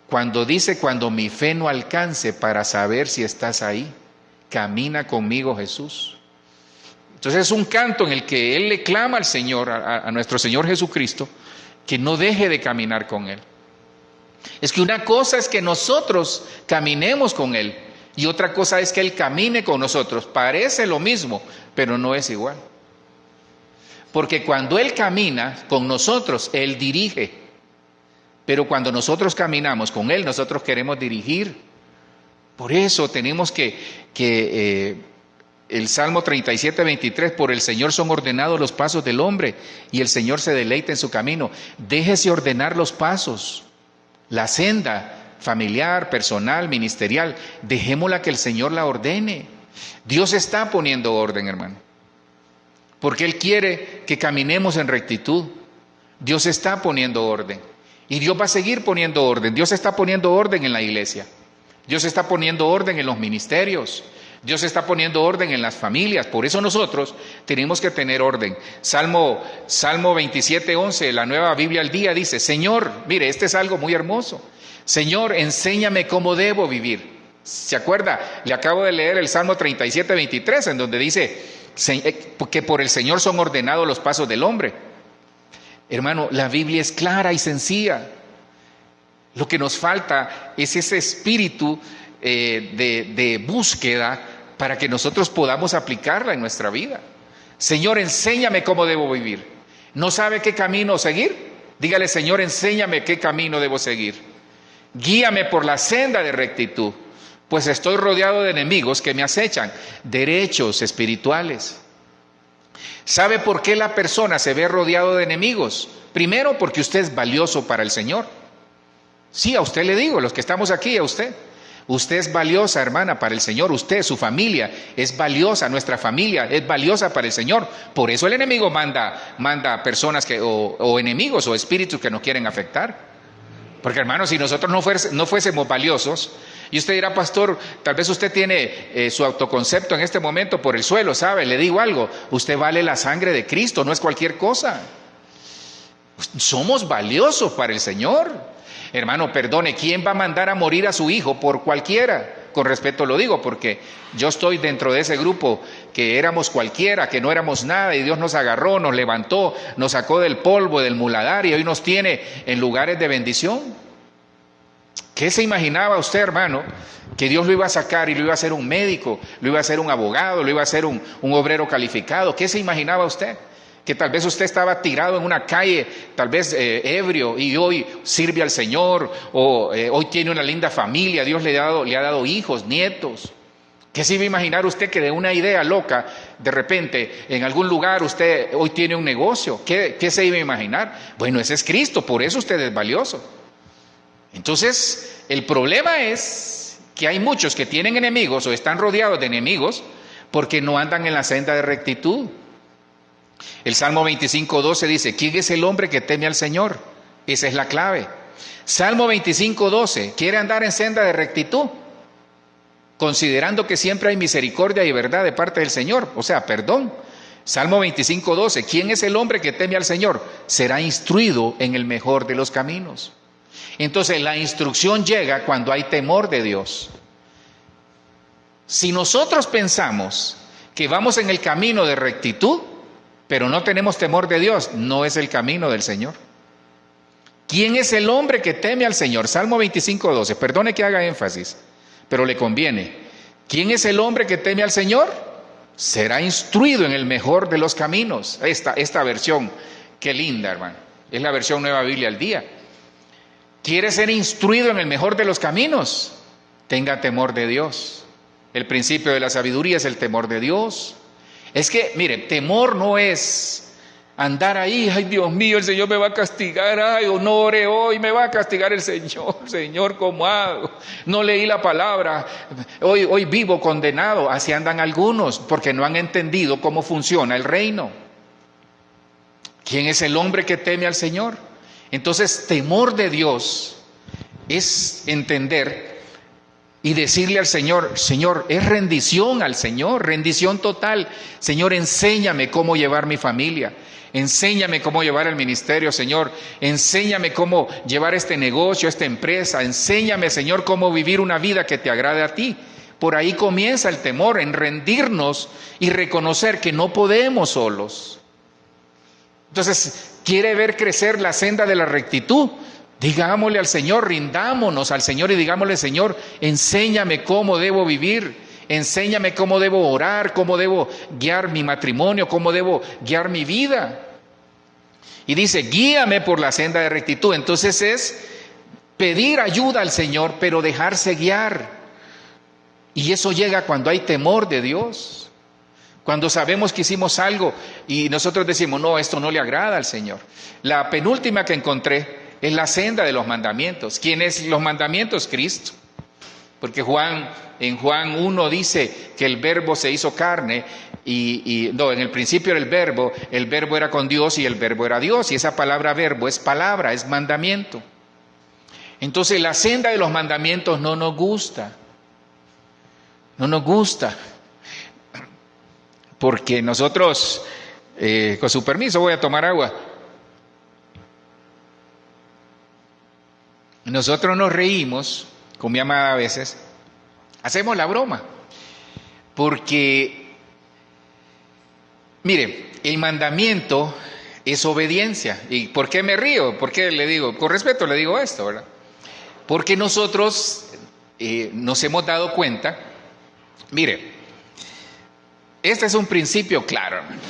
Cuando dice, cuando mi fe no alcance para saber si estás ahí, camina conmigo Jesús. Entonces es un canto en el que él le clama al Señor, a nuestro Señor Jesucristo, que no deje de caminar con Él. Es que una cosa es que nosotros caminemos con Él y otra cosa es que Él camine con nosotros. Parece lo mismo, pero no es igual. Porque cuando Él camina con nosotros, Él dirige. Pero cuando nosotros caminamos con Él, nosotros queremos dirigir. Por eso tenemos el Salmo 37, 23, por el Señor son ordenados los pasos del hombre y el Señor se deleita en su camino. Déjese ordenar los pasos, la senda familiar, personal, ministerial. Dejémosla que el Señor la ordene. Dios está poniendo orden, hermano, porque Él quiere que caminemos en rectitud. Dios está poniendo orden y Dios va a seguir poniendo orden. Dios está poniendo orden en la iglesia. Dios está poniendo orden en los ministerios. Dios está poniendo orden en las familias. Por eso nosotros tenemos que tener orden. Salmo 27, 11, la Nueva Biblia al Día dice, Señor, mire, este es algo muy hermoso. Señor, enséñame cómo debo vivir. ¿Se acuerda? Le acabo de leer el Salmo 37, 23, en donde dice que por el Señor son ordenados los pasos del hombre. Hermano, la Biblia es clara y sencilla. Lo que nos falta es ese espíritu de búsqueda para que nosotros podamos aplicarla en nuestra vida. Señor, enséñame cómo debo vivir. ¿No sabe qué camino seguir? Dígale, Señor, enséñame qué camino debo seguir. Guíame por la senda de rectitud, pues estoy rodeado de enemigos que me acechan, derechos espirituales. ¿Sabe por qué la persona se ve rodeado de enemigos? Primero, porque usted es valioso para el Señor. Sí, a usted le digo, los que estamos aquí, a usted. Usted es valiosa, hermana, para el Señor. Usted, su familia, es valiosa. Nuestra familia es valiosa para el Señor. Por eso el enemigo manda personas o enemigos o espíritus que nos quieren afectar. Porque, hermano, si nosotros no fuésemos valiosos, y usted dirá, pastor, tal vez usted tiene su autoconcepto en este momento por el suelo, ¿sabe? Le digo algo, usted vale la sangre de Cristo, no es cualquier cosa. Somos valiosos para el Señor. Hermano, perdone, ¿quién va a mandar a morir a su hijo por cualquiera? Con respeto lo digo, porque yo estoy dentro de ese grupo que éramos cualquiera, que no éramos nada, y Dios nos agarró, nos levantó, nos sacó del polvo, del muladar, y hoy nos tiene en lugares de bendición. ¿Qué se imaginaba usted, hermano? Que Dios lo iba a sacar y lo iba a hacer un médico, lo iba a hacer un abogado, lo iba a hacer un obrero calificado. ¿Qué se imaginaba usted? Que tal vez usted estaba tirado en una calle, tal vez ebrio, y hoy sirve al Señor, o hoy tiene una linda familia, Dios le ha dado hijos, nietos. ¿Qué se iba a imaginar usted que de una idea loca, de repente, en algún lugar usted hoy tiene un negocio? ¿Qué se iba a imaginar? Bueno, ese es Cristo, por eso usted es valioso. Entonces, el problema es que hay muchos que tienen enemigos o están rodeados de enemigos porque no andan en la senda de rectitud. El Salmo 25:12 dice, ¿quién es el hombre que teme al Señor? Esa es la clave. Salmo 25:12, ¿quiere andar en senda de rectitud? Considerando que siempre hay misericordia y verdad de parte del Señor, o sea, perdón. Salmo 25:12, ¿quién es el hombre que teme al Señor? Será instruido en el mejor de los caminos. Entonces, la instrucción llega cuando hay temor de Dios. Si nosotros pensamos que vamos en el camino de rectitud, pero no tenemos temor de Dios, no es el camino del Señor. ¿Quién es el hombre que teme al Señor? Salmo 25:12, perdone que haga énfasis, pero le conviene. ¿Quién es el hombre que teme al Señor? Será instruido en el mejor de los caminos. Esta versión, qué linda, hermano. Es la versión Nueva Biblia al Día. ¿Quiere ser instruido en el mejor de los caminos? Tenga temor de Dios. El principio de la sabiduría es el temor de Dios. Es que, mire, temor no es andar ahí, ay Dios mío, el Señor me va a castigar, ay, no oré hoy, me va a castigar el Señor, ¿cómo hago? No leí la palabra, hoy vivo condenado. Así andan algunos, porque no han entendido cómo funciona el reino. ¿Quién es el hombre que teme al Señor? Entonces, temor de Dios es entender y decirle al Señor, Señor, es rendición al Señor, rendición total. Señor, enséñame cómo llevar mi familia, enséñame cómo llevar el ministerio, Señor, enséñame cómo llevar este negocio, esta empresa, enséñame, Señor, cómo vivir una vida que te agrade a ti. Por ahí comienza el temor, en rendirnos y reconocer que no podemos solos. Entonces, ¿quiere ver crecer la senda de la rectitud? Digámosle al Señor, rindámonos al Señor y digámosle, Señor, enséñame cómo debo vivir, enséñame cómo debo orar, cómo debo guiar mi matrimonio, cómo debo guiar mi vida. Y dice, guíame por la senda de rectitud. Entonces es pedir ayuda al Señor, pero dejarse guiar. Y eso llega cuando hay temor de Dios. Cuando sabemos que hicimos algo y nosotros decimos, no, esto no le agrada al Señor. La penúltima que encontré es la senda de los mandamientos. ¿Quién es los mandamientos? Cristo. Porque en Juan 1 dice que el verbo se hizo carne no, en el principio era el verbo era con Dios y el verbo era Dios. Y esa palabra verbo es palabra, es mandamiento. Entonces la senda de los mandamientos no nos gusta. No nos gusta. Porque nosotros, con su permiso, voy a tomar agua. Nosotros nos reímos con mi amada a veces, hacemos la broma, porque, mire, el mandamiento es obediencia. ¿Y por qué me río? ¿Por qué le digo? Con respeto le digo esto, ¿verdad? Porque nosotros nos hemos dado cuenta, mire, este es un principio claro, hermano.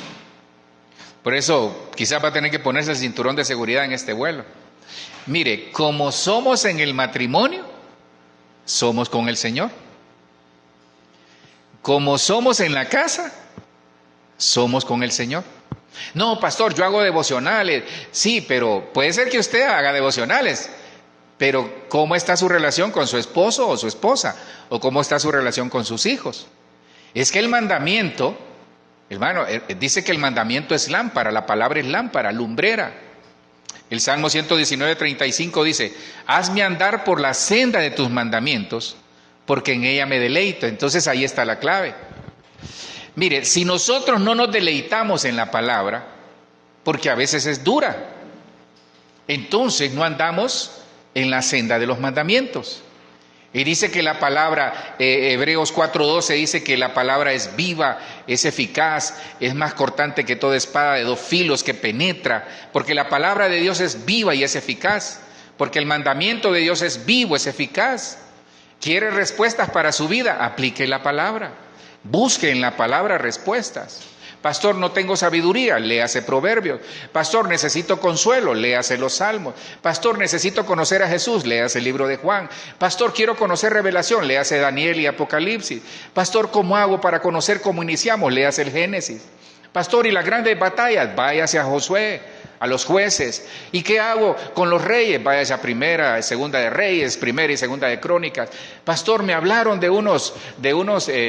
Por eso quizás va a tener que ponerse el cinturón de seguridad en este vuelo. Mire, como somos en el matrimonio, somos con el Señor. Como somos en la casa, somos con el Señor. No, pastor, yo hago devocionales. Sí, pero puede ser que usted haga devocionales, Pero ¿cómo está su relación con su esposo o su esposa? ¿O cómo está su relación con sus hijos? Es que el mandamiento, hermano, dice que el mandamiento es lámpara, la palabra es lámpara, lumbrera. El Salmo 119:35 dice, hazme andar por la senda de tus mandamientos, porque en ella me deleito. Entonces ahí está la clave. Mire, si nosotros no nos deleitamos en la palabra, porque a veces es dura, entonces no andamos en la senda de los mandamientos. Y dice que la palabra, Hebreos 4:12 dice que la palabra es viva, es eficaz, es más cortante que toda espada de 2 filos que penetra, porque la palabra de Dios es viva y es eficaz, porque el mandamiento de Dios es vivo, es eficaz. ¿Quiere respuestas para su vida? Aplique la palabra, busque en la palabra respuestas. Pastor, no tengo sabiduría, léase Proverbios. Pastor, necesito consuelo, léase los Salmos. Pastor, necesito conocer a Jesús, léase el libro de Juan. Pastor, quiero conocer revelación, léase Daniel y Apocalipsis. Pastor, ¿cómo hago para conocer cómo iniciamos? Léase el Génesis. Pastor, ¿y las grandes batallas? Váyase a Josué, a los jueces. ¿Y qué hago con los reyes? Váyase a Primera y Segunda de Reyes, Primera y Segunda de Crónicas. Pastor, me hablaron de unos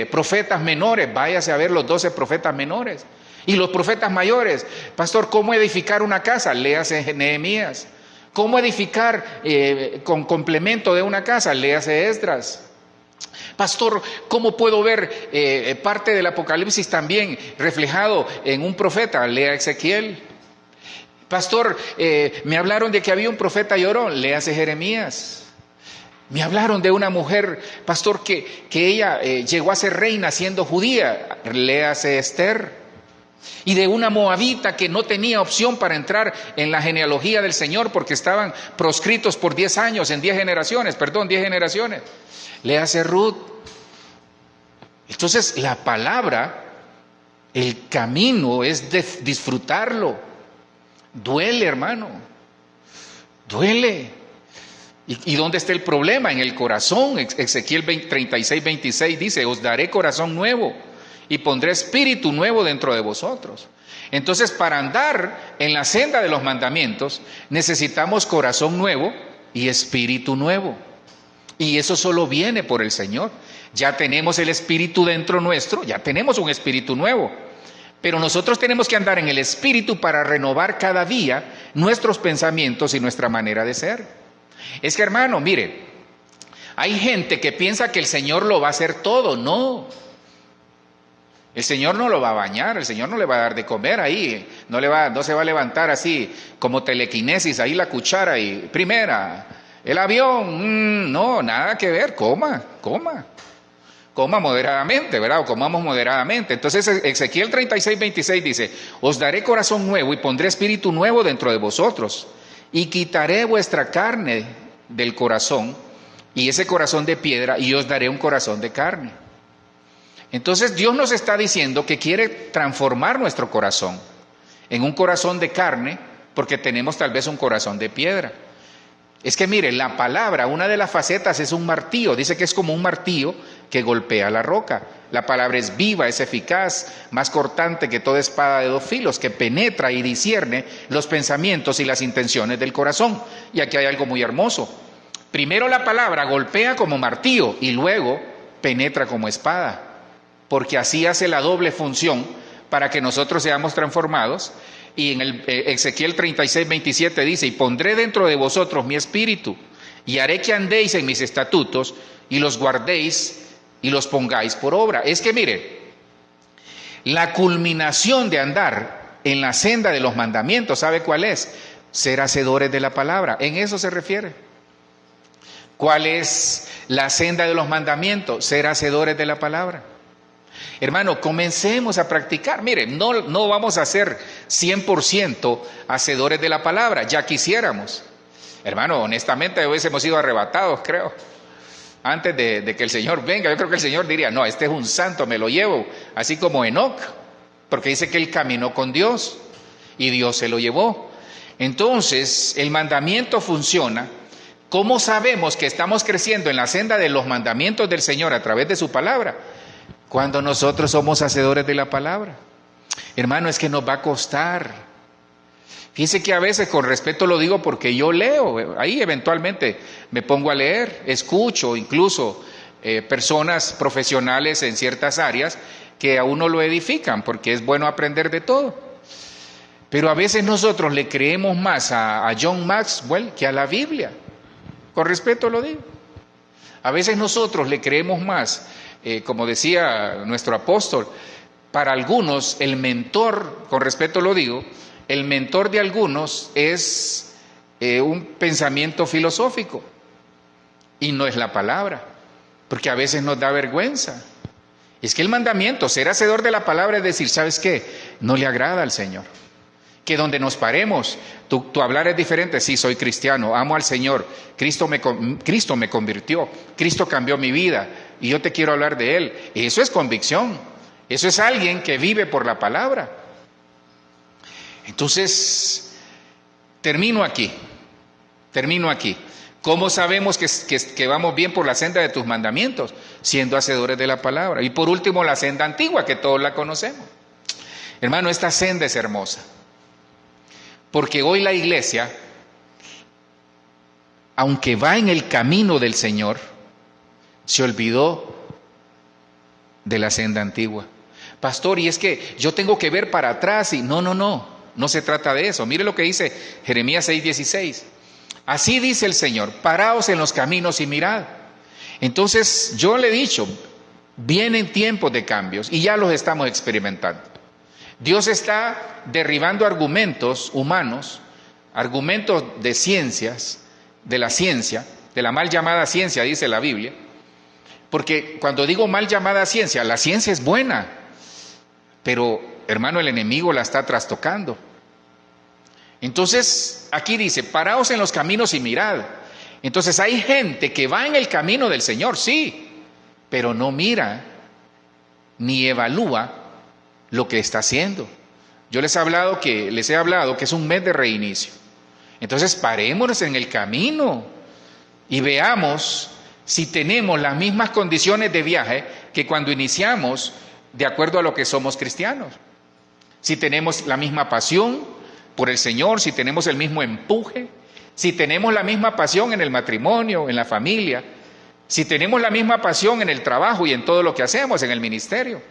profetas menores, váyase a ver los 12 profetas menores. Y los profetas mayores. Pastor, ¿cómo edificar una casa? Léase Nehemías. ¿Cómo edificar con complemento de una casa? Léase Esdras. Pastor, ¿cómo puedo ver parte del Apocalipsis también reflejado en un profeta? Lea Ezequiel. Pastor, me hablaron de que había un profeta llorón, léase Jeremías. Me hablaron de una mujer, pastor, que ella llegó a ser reina siendo judía, léase Esther. Y de una moabita que no tenía opción para entrar en la genealogía del Señor porque estaban proscritos por 10 años, 10 generaciones, léase Ruth. Entonces la palabra, el camino es de disfrutarlo. Duele, hermano, duele. ¿Y dónde está el problema? En el corazón. Ezequiel 36:26 dice, os daré corazón nuevo y pondré espíritu nuevo dentro de vosotros. Entonces, para andar en la senda de los mandamientos, necesitamos corazón nuevo y espíritu nuevo. Y eso solo viene por el Señor. Ya tenemos el espíritu dentro nuestro, ya tenemos un espíritu nuevo. Pero nosotros tenemos que andar en el espíritu para renovar cada día nuestros pensamientos y nuestra manera de ser. Es que, hermano, mire, hay gente que piensa que el Señor lo va a hacer todo. No. El Señor no lo va a bañar, el Señor no le va a dar de comer ahí, no se va a levantar así como telequinesis, ahí la cuchara y primera, el avión, no, nada que ver, coma moderadamente, ¿verdad? O comamos moderadamente. Entonces Ezequiel 36:26 dice, os daré corazón nuevo y pondré espíritu nuevo dentro de vosotros y quitaré vuestra carne del corazón y ese corazón de piedra y os daré un corazón de carne. Entonces Dios nos está diciendo que quiere transformar nuestro corazón en un corazón de carne porque tenemos tal vez un corazón de piedra. Es que mire, la palabra, una de las facetas es un martillo, dice que es como un martillo que golpea la roca. La palabra es viva, es eficaz, más cortante que toda espada de 2 filos, que penetra y discierne los pensamientos y las intenciones del corazón. Y aquí hay algo muy hermoso. Primero la palabra golpea como martillo y luego penetra como espada, porque así hace la doble función para que nosotros seamos transformados. Y en el Ezequiel 36:27 dice, y pondré dentro de vosotros mi espíritu, y haré que andéis en mis estatutos, y los guardéis, y los pongáis por obra. Es que mire, la culminación de andar en la senda de los mandamientos, ¿sabe cuál es? Ser hacedores de la palabra, en eso se refiere. ¿Cuál es la senda de los mandamientos? Ser hacedores de la palabra. Hermano, comencemos a practicar. Mire, no vamos a ser 100% hacedores de la palabra, ya quisiéramos. Hermano, honestamente, hubiésemos sido arrebatados, creo. Antes de que el Señor venga, yo creo que el Señor diría, no, este es un santo, me lo llevo. Así como Enoc, porque dice que él caminó con Dios y Dios se lo llevó. Entonces, el mandamiento funciona. ¿Cómo sabemos que estamos creciendo en la senda de los mandamientos del Señor a través de su palabra? Cuando nosotros somos hacedores de la palabra. Hermano, es que nos va a costar. Fíjese que a veces, con respeto lo digo porque yo leo, ahí eventualmente me pongo a leer, escucho incluso personas profesionales en ciertas áreas que a uno lo edifican, porque es bueno aprender de todo. Pero a veces nosotros le creemos más a John Maxwell que a la Biblia. Con respeto lo digo. A veces nosotros le creemos más, como decía nuestro apóstol, para algunos el mentor, con respeto lo digo, el mentor de algunos es un pensamiento filosófico y no es la palabra, porque a veces nos da vergüenza. Es que el mandamiento, ser hacedor de la palabra, es decir, ¿sabes qué? No le agrada al Señor. Que donde nos paremos, tu hablar es diferente. Sí, soy cristiano, amo al Señor, Cristo me convirtió, Cristo cambió mi vida y yo te quiero hablar de Él. Eso es convicción, eso es alguien que vive por la palabra. Entonces, termino aquí. ¿Cómo sabemos que vamos bien por la senda de tus mandamientos? Siendo hacedores de la palabra. Y por último, la senda antigua, que todos la conocemos. Hermano, esta senda es hermosa. Porque hoy la iglesia, aunque va en el camino del Señor, se olvidó de la senda antigua. Pastor, y es que yo tengo que ver para atrás y no se trata de eso. Mire lo que dice Jeremías 6:16. Así dice el Señor, paraos en los caminos y mirad. Entonces yo le he dicho, vienen tiempos de cambios y ya los estamos experimentando. Dios está derribando argumentos humanos, argumentos de ciencias, de la mal llamada ciencia, dice la Biblia. Porque cuando digo mal llamada ciencia, la ciencia es buena, pero hermano, el enemigo la está trastocando. Entonces, aquí dice, paraos en los caminos y mirad. Entonces hay gente que va en el camino del Señor, sí, pero no mira ni evalúa lo que está haciendo. Yo les he hablado que es un mes de reinicio. Entonces parémonos en el camino y veamos si tenemos las mismas condiciones de viaje que cuando iniciamos, de acuerdo a lo que somos cristianos. Si tenemos la misma pasión por el Señor, si tenemos el mismo empuje, si tenemos la misma pasión en el matrimonio, en la familia, si tenemos la misma pasión en el trabajo y en todo lo que hacemos, en el ministerio.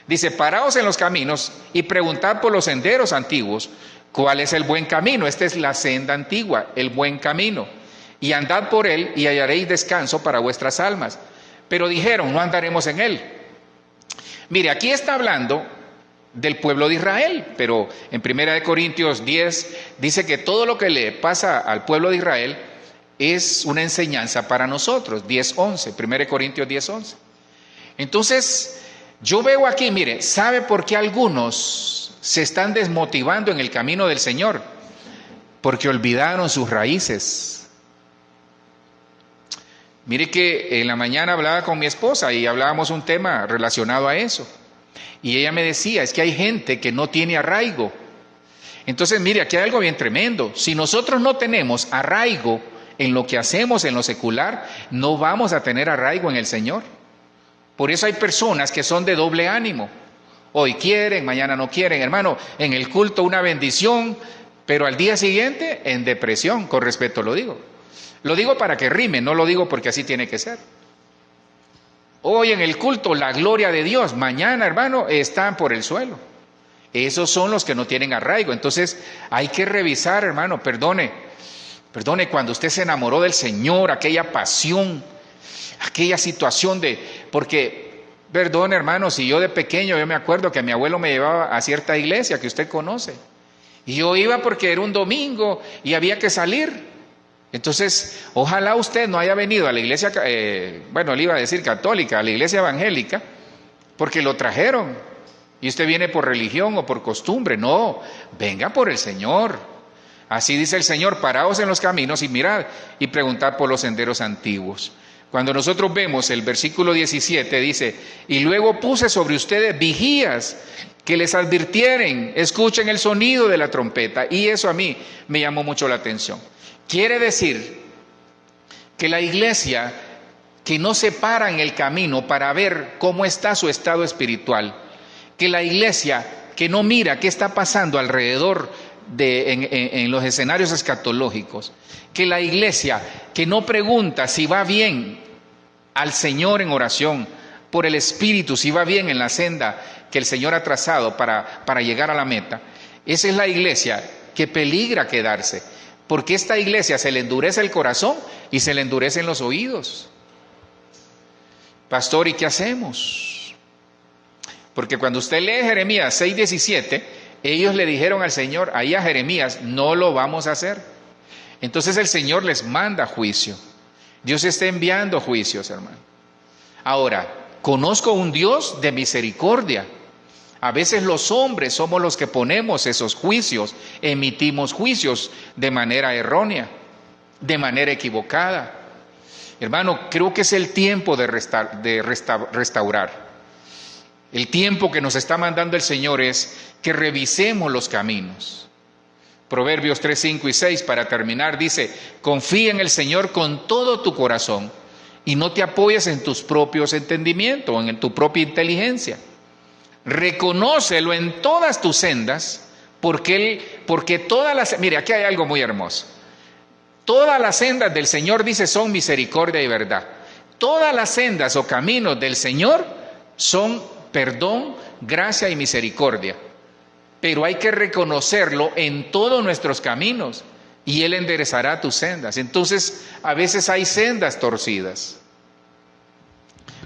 Dice, paraos en los caminos y preguntad por los senderos antiguos, ¿cuál es el buen camino? Esta es la senda antigua, el buen camino. Y andad por él y hallaréis descanso para vuestras almas. Pero dijeron, no andaremos en él. Mire, aquí está hablando del pueblo de Israel, pero en 1 Corintios 10 dice que todo lo que le pasa al pueblo de Israel es una enseñanza para nosotros, 10:11, 1 Corintios 10:11. Entonces, yo veo aquí, mire, ¿sabe por qué algunos se están desmotivando en el camino del Señor? Porque olvidaron sus raíces. Mire que en la mañana hablaba con mi esposa y hablábamos un tema relacionado a eso. Y ella me decía, es que hay gente que no tiene arraigo. Entonces, mire, aquí hay algo bien tremendo. Si nosotros no tenemos arraigo en lo que hacemos en lo secular, no vamos a tener arraigo en el Señor. Por eso hay personas que son de doble ánimo. Hoy quieren, mañana no quieren. Hermano, en el culto una bendición, pero al día siguiente en depresión, con respeto lo digo. Lo digo para que rime, no lo digo porque así tiene que ser. Hoy en el culto la gloria de Dios, mañana, hermano, están por el suelo. Esos son los que no tienen arraigo. Entonces hay que revisar, hermano, perdone cuando usted se enamoró del Señor, aquella pasión, aquella situación porque, perdone, hermano, si yo de pequeño, yo me acuerdo que mi abuelo me llevaba a cierta iglesia que usted conoce. Y yo iba porque era un domingo y había que salir. Entonces, ojalá usted no haya venido a la iglesia, le iba a decir católica, a la iglesia evangélica, porque lo trajeron. Y usted viene por religión o por costumbre. No, venga por el Señor. Así dice el Señor, paraos en los caminos y mirad y preguntad por los senderos antiguos. Cuando nosotros vemos el versículo 17, dice, y luego puse sobre ustedes vigías que les advirtieren, escuchen el sonido de la trompeta. Y eso a mí me llamó mucho la atención. Quiere decir que la iglesia que no se para en el camino para ver cómo está su estado espiritual, que la iglesia que no mira qué está pasando alrededor en los escenarios escatológicos, que la iglesia que no pregunta si va bien al Señor en oración por el Espíritu, si va bien en la senda que el Señor ha trazado para llegar a la meta, esa es la iglesia que peligra quedarse, porque esta iglesia se le endurece el corazón y se le endurecen los oídos. Pastor, ¿y qué hacemos? Porque cuando usted lee Jeremías 6:17, ellos le dijeron al Señor, ahí a Jeremías, no lo vamos a hacer. Entonces el Señor les manda juicio. Dios está enviando juicios, hermano. Ahora, conozco un Dios de misericordia. A veces los hombres somos los que ponemos esos juicios, emitimos juicios de manera errónea, de manera equivocada. Hermano, creo que es el tiempo de restaurar. El tiempo que nos está mandando el Señor es que revisemos los caminos. Proverbios 3, 5 y 6, para terminar, dice, confía en el Señor con todo tu corazón y no te apoyes en tus propios entendimientos o en tu propia inteligencia. Reconócelo en todas tus sendas, porque todas las... Mire, aquí hay algo muy hermoso. Todas las sendas del Señor, dice, son misericordia y verdad. Todas las sendas o caminos del Señor son perdón, gracia y misericordia. Pero hay que reconocerlo en todos nuestros caminos y Él enderezará tus sendas. Entonces, a veces hay sendas torcidas.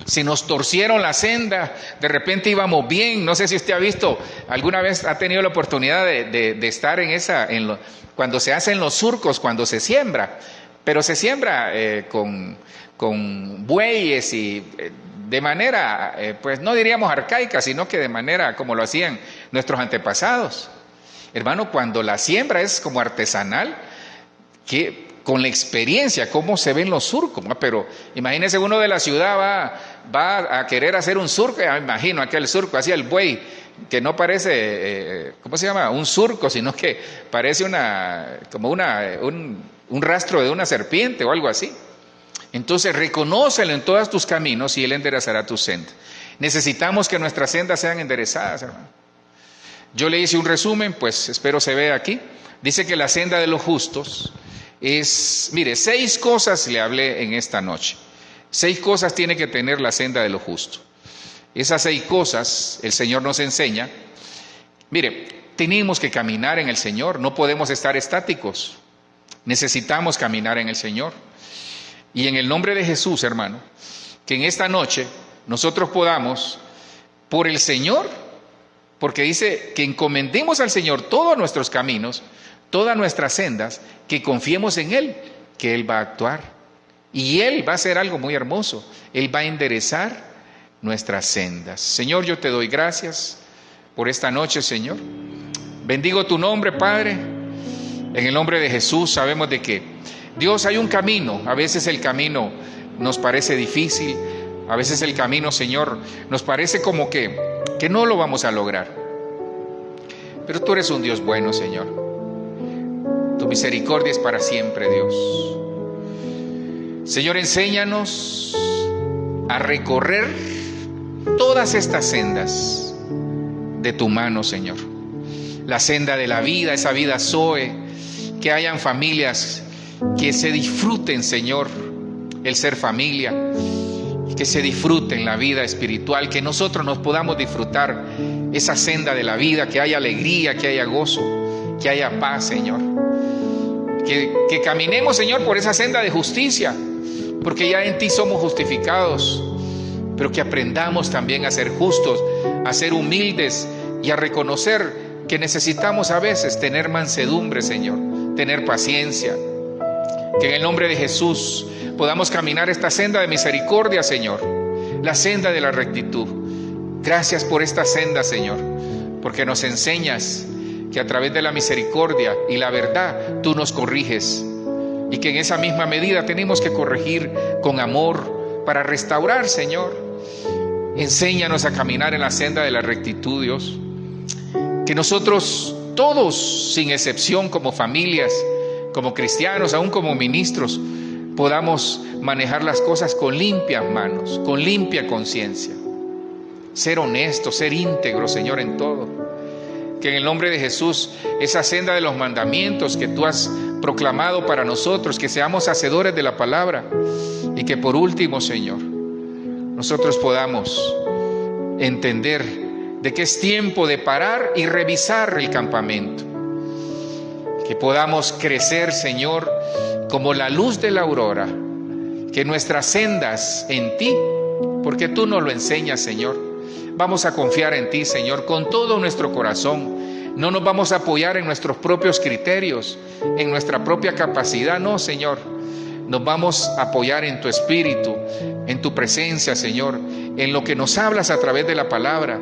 Si nos torcieron la senda, de repente íbamos bien. No sé si usted ha visto, alguna vez ha tenido la oportunidad de estar cuando se hacen los surcos, cuando se siembra. Pero se siembra con bueyes y de manera, pues no diríamos arcaica, sino que de manera como lo hacían nuestros antepasados. Hermano, cuando la siembra es como artesanal, que con la experiencia, cómo se ven los surcos, ¿no? Pero imagínese uno de la ciudad va a querer hacer un surco, ya me imagino aquel surco, así el buey, que no parece, ¿cómo se llama? Un surco, sino que parece como un rastro de una serpiente o algo así. Entonces reconócelo en todos tus caminos y Él enderezará tu senda. Necesitamos que nuestras sendas sean enderezadas, hermano. Yo le hice un resumen, pues espero se vea aquí. Dice que la senda de los justos es, mire, 6 cosas le hablé en esta noche. 6 cosas tiene que tener la senda de los justos. Esas 6 cosas el Señor nos enseña. Mire, tenemos que caminar en el Señor, no podemos estar estáticos. Necesitamos caminar en el Señor. Y en el nombre de Jesús, hermano, que en esta noche nosotros podamos, por el Señor, porque dice que encomendemos al Señor todos nuestros caminos, todas nuestras sendas, que confiemos en Él, que Él va a actuar. Y Él va a hacer algo muy hermoso. Él va a enderezar nuestras sendas. Señor, yo te doy gracias por esta noche, Señor. Bendigo tu nombre, Padre. En el nombre de Jesús sabemos de que Dios, hay un camino. A veces el camino nos parece difícil. A veces el camino, Señor, nos parece como que no lo vamos a lograr. Pero tú eres un Dios bueno, Señor. Tu misericordia es para siempre, Dios. Señor, enséñanos a recorrer todas estas sendas de tu mano, Señor. La senda de la vida, esa vida Zoe, que hayan familias que se disfruten, Señor, el ser familia, que se disfruten la vida espiritual, que nosotros nos podamos disfrutar esa senda de la vida, que haya alegría, que haya gozo, que haya paz, Señor. Que caminemos, Señor, por esa senda de justicia, porque ya en ti somos justificados, pero que aprendamos también a ser justos, a ser humildes y a reconocer que necesitamos a veces tener mansedumbre, Señor, tener paciencia. Que en el nombre de Jesús podamos caminar esta senda de misericordia, Señor, la senda de la rectitud. Gracias por esta senda, Señor, porque nos enseñas que a través de la misericordia y la verdad tú nos corriges, y que en esa misma medida tenemos que corregir con amor para restaurar, Señor. Enséñanos a caminar en la senda de la rectitud, Dios. Que nosotros todos, sin excepción, como familias, como cristianos, aún como ministros, podamos manejar las cosas con limpias manos, con limpia conciencia. Ser honestos, ser íntegros, Señor, en todo. que en el nombre de Jesús, esa senda de los mandamientos que tú has proclamado para nosotros, que seamos hacedores de la palabra, y que por último, Señor, nosotros podamos entender de que es tiempo de parar y revisar el campamento, que podamos crecer, Señor, como la luz de la aurora, que nuestras sendas en ti, porque tú nos lo enseñas, Señor, vamos a confiar en ti, Señor, con todo nuestro corazón. No nos vamos a apoyar en nuestros propios criterios, en nuestra propia capacidad, no, Señor. Nos vamos a apoyar en tu Espíritu, en tu presencia, Señor, en lo que nos hablas a través de la palabra.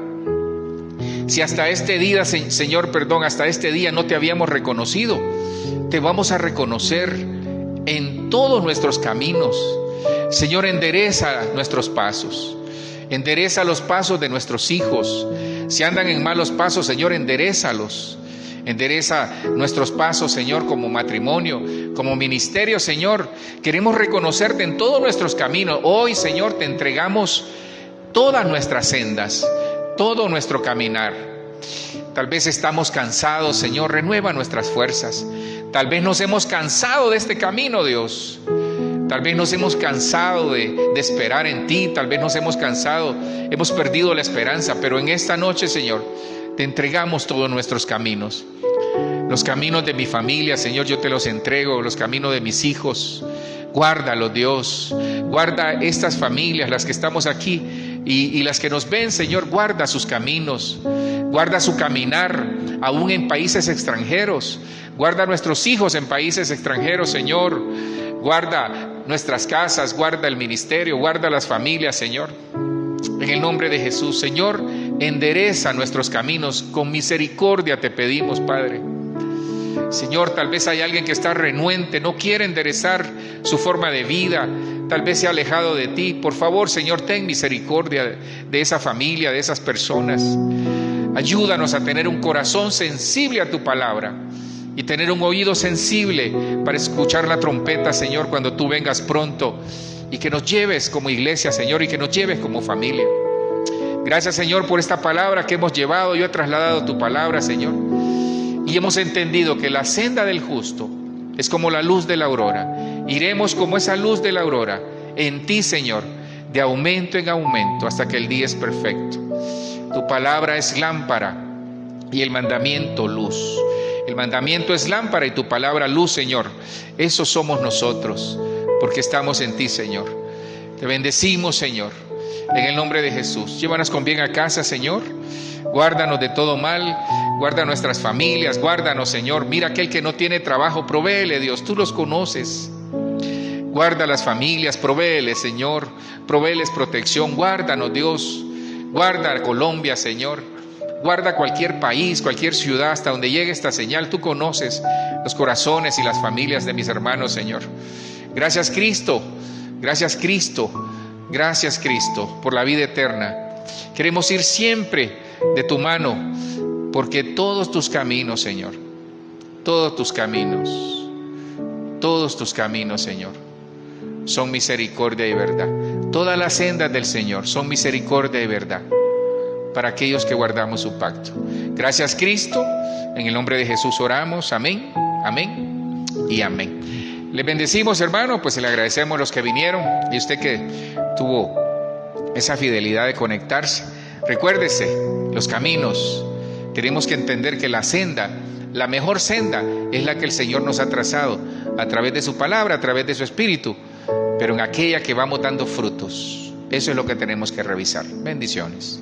Si hasta este día, Señor, hasta este día no te habíamos reconocido, te vamos a reconocer en todos nuestros caminos. Señor, endereza nuestros pasos. Endereza los pasos de nuestros hijos. Si andan en malos pasos, Señor, enderézalos. Endereza nuestros pasos, Señor, como matrimonio, como ministerio, Señor. Queremos reconocerte en todos nuestros caminos. Hoy, Señor, te entregamos todas nuestras sendas, todo nuestro caminar. Tal vez estamos cansados, Señor, renueva nuestras fuerzas. Tal vez nos hemos cansado de este camino, Dios. Tal vez nos hemos cansado de esperar en ti, tal vez nos hemos cansado, hemos perdido la esperanza, pero en esta noche, Señor, te entregamos todos nuestros caminos. Los caminos de mi familia, Señor, yo te los entrego, los caminos de mis hijos. Guárdalos, Dios. Guarda estas familias, las que estamos aquí y las que nos ven, Señor, guarda sus caminos. Guarda su caminar, aún en países extranjeros. Guarda a nuestros hijos en países extranjeros, Señor. Guarda nuestras casas, guarda el ministerio, guarda las familias, Señor. En el nombre de Jesús, Señor, endereza nuestros caminos. Con misericordia te pedimos, Padre. Señor, tal vez hay alguien que está renuente, no quiere enderezar su forma de vida, tal vez se ha alejado de ti. Por favor, Señor, ten misericordia de esa familia, de esas personas. Ayúdanos a tener un corazón sensible a tu palabra y tener un oído sensible para escuchar la trompeta, Señor, cuando tú vengas pronto, y que nos lleves como iglesia, Señor, y que nos lleves como familia. Gracias, Señor, por esta palabra que hemos llevado. Yo he trasladado tu palabra, Señor, y hemos entendido que la senda del justo es como la luz de la aurora. Iremos como esa luz de la aurora en ti, Señor, de aumento en aumento hasta que el día es perfecto. Tu palabra es lámpara y el mandamiento luz. El mandamiento es lámpara y tu palabra luz, Señor. Eso somos nosotros, porque estamos en ti, Señor. Te bendecimos, Señor, en el nombre de Jesús. Llévanos con bien a casa, Señor. Guárdanos de todo mal. Guarda nuestras familias. Guárdanos, Señor. Mira aquel que no tiene trabajo, provéele, Dios. Tú los conoces. Guarda las familias, provéele, Señor. Provéeles protección. Guárdanos, Dios. Guarda a Colombia, Señor. Guarda cualquier país, cualquier ciudad, hasta donde llegue esta señal. Tú conoces los corazones y las familias de mis hermanos, Señor. Gracias, Cristo. Gracias, Cristo. Gracias, Cristo, por la vida eterna. Queremos ir siempre de tu mano, porque todos tus caminos, Señor, todos tus caminos, Señor, son misericordia y verdad. Todas las sendas del Señor son misericordia y verdad para aquellos que guardamos su pacto. Gracias, Cristo. En el nombre de Jesús oramos. Amén, amén y amén. Le bendecimos, hermano, pues le agradecemos a los que vinieron y usted que tuvo esa fidelidad de conectarse. Recuérdese, los caminos, tenemos que entender que la senda, la mejor senda, es la que el Señor nos ha trazado a través de su palabra, a través de su Espíritu, pero en aquella que vamos dando frutos. Eso es lo que tenemos que revisar. Bendiciones.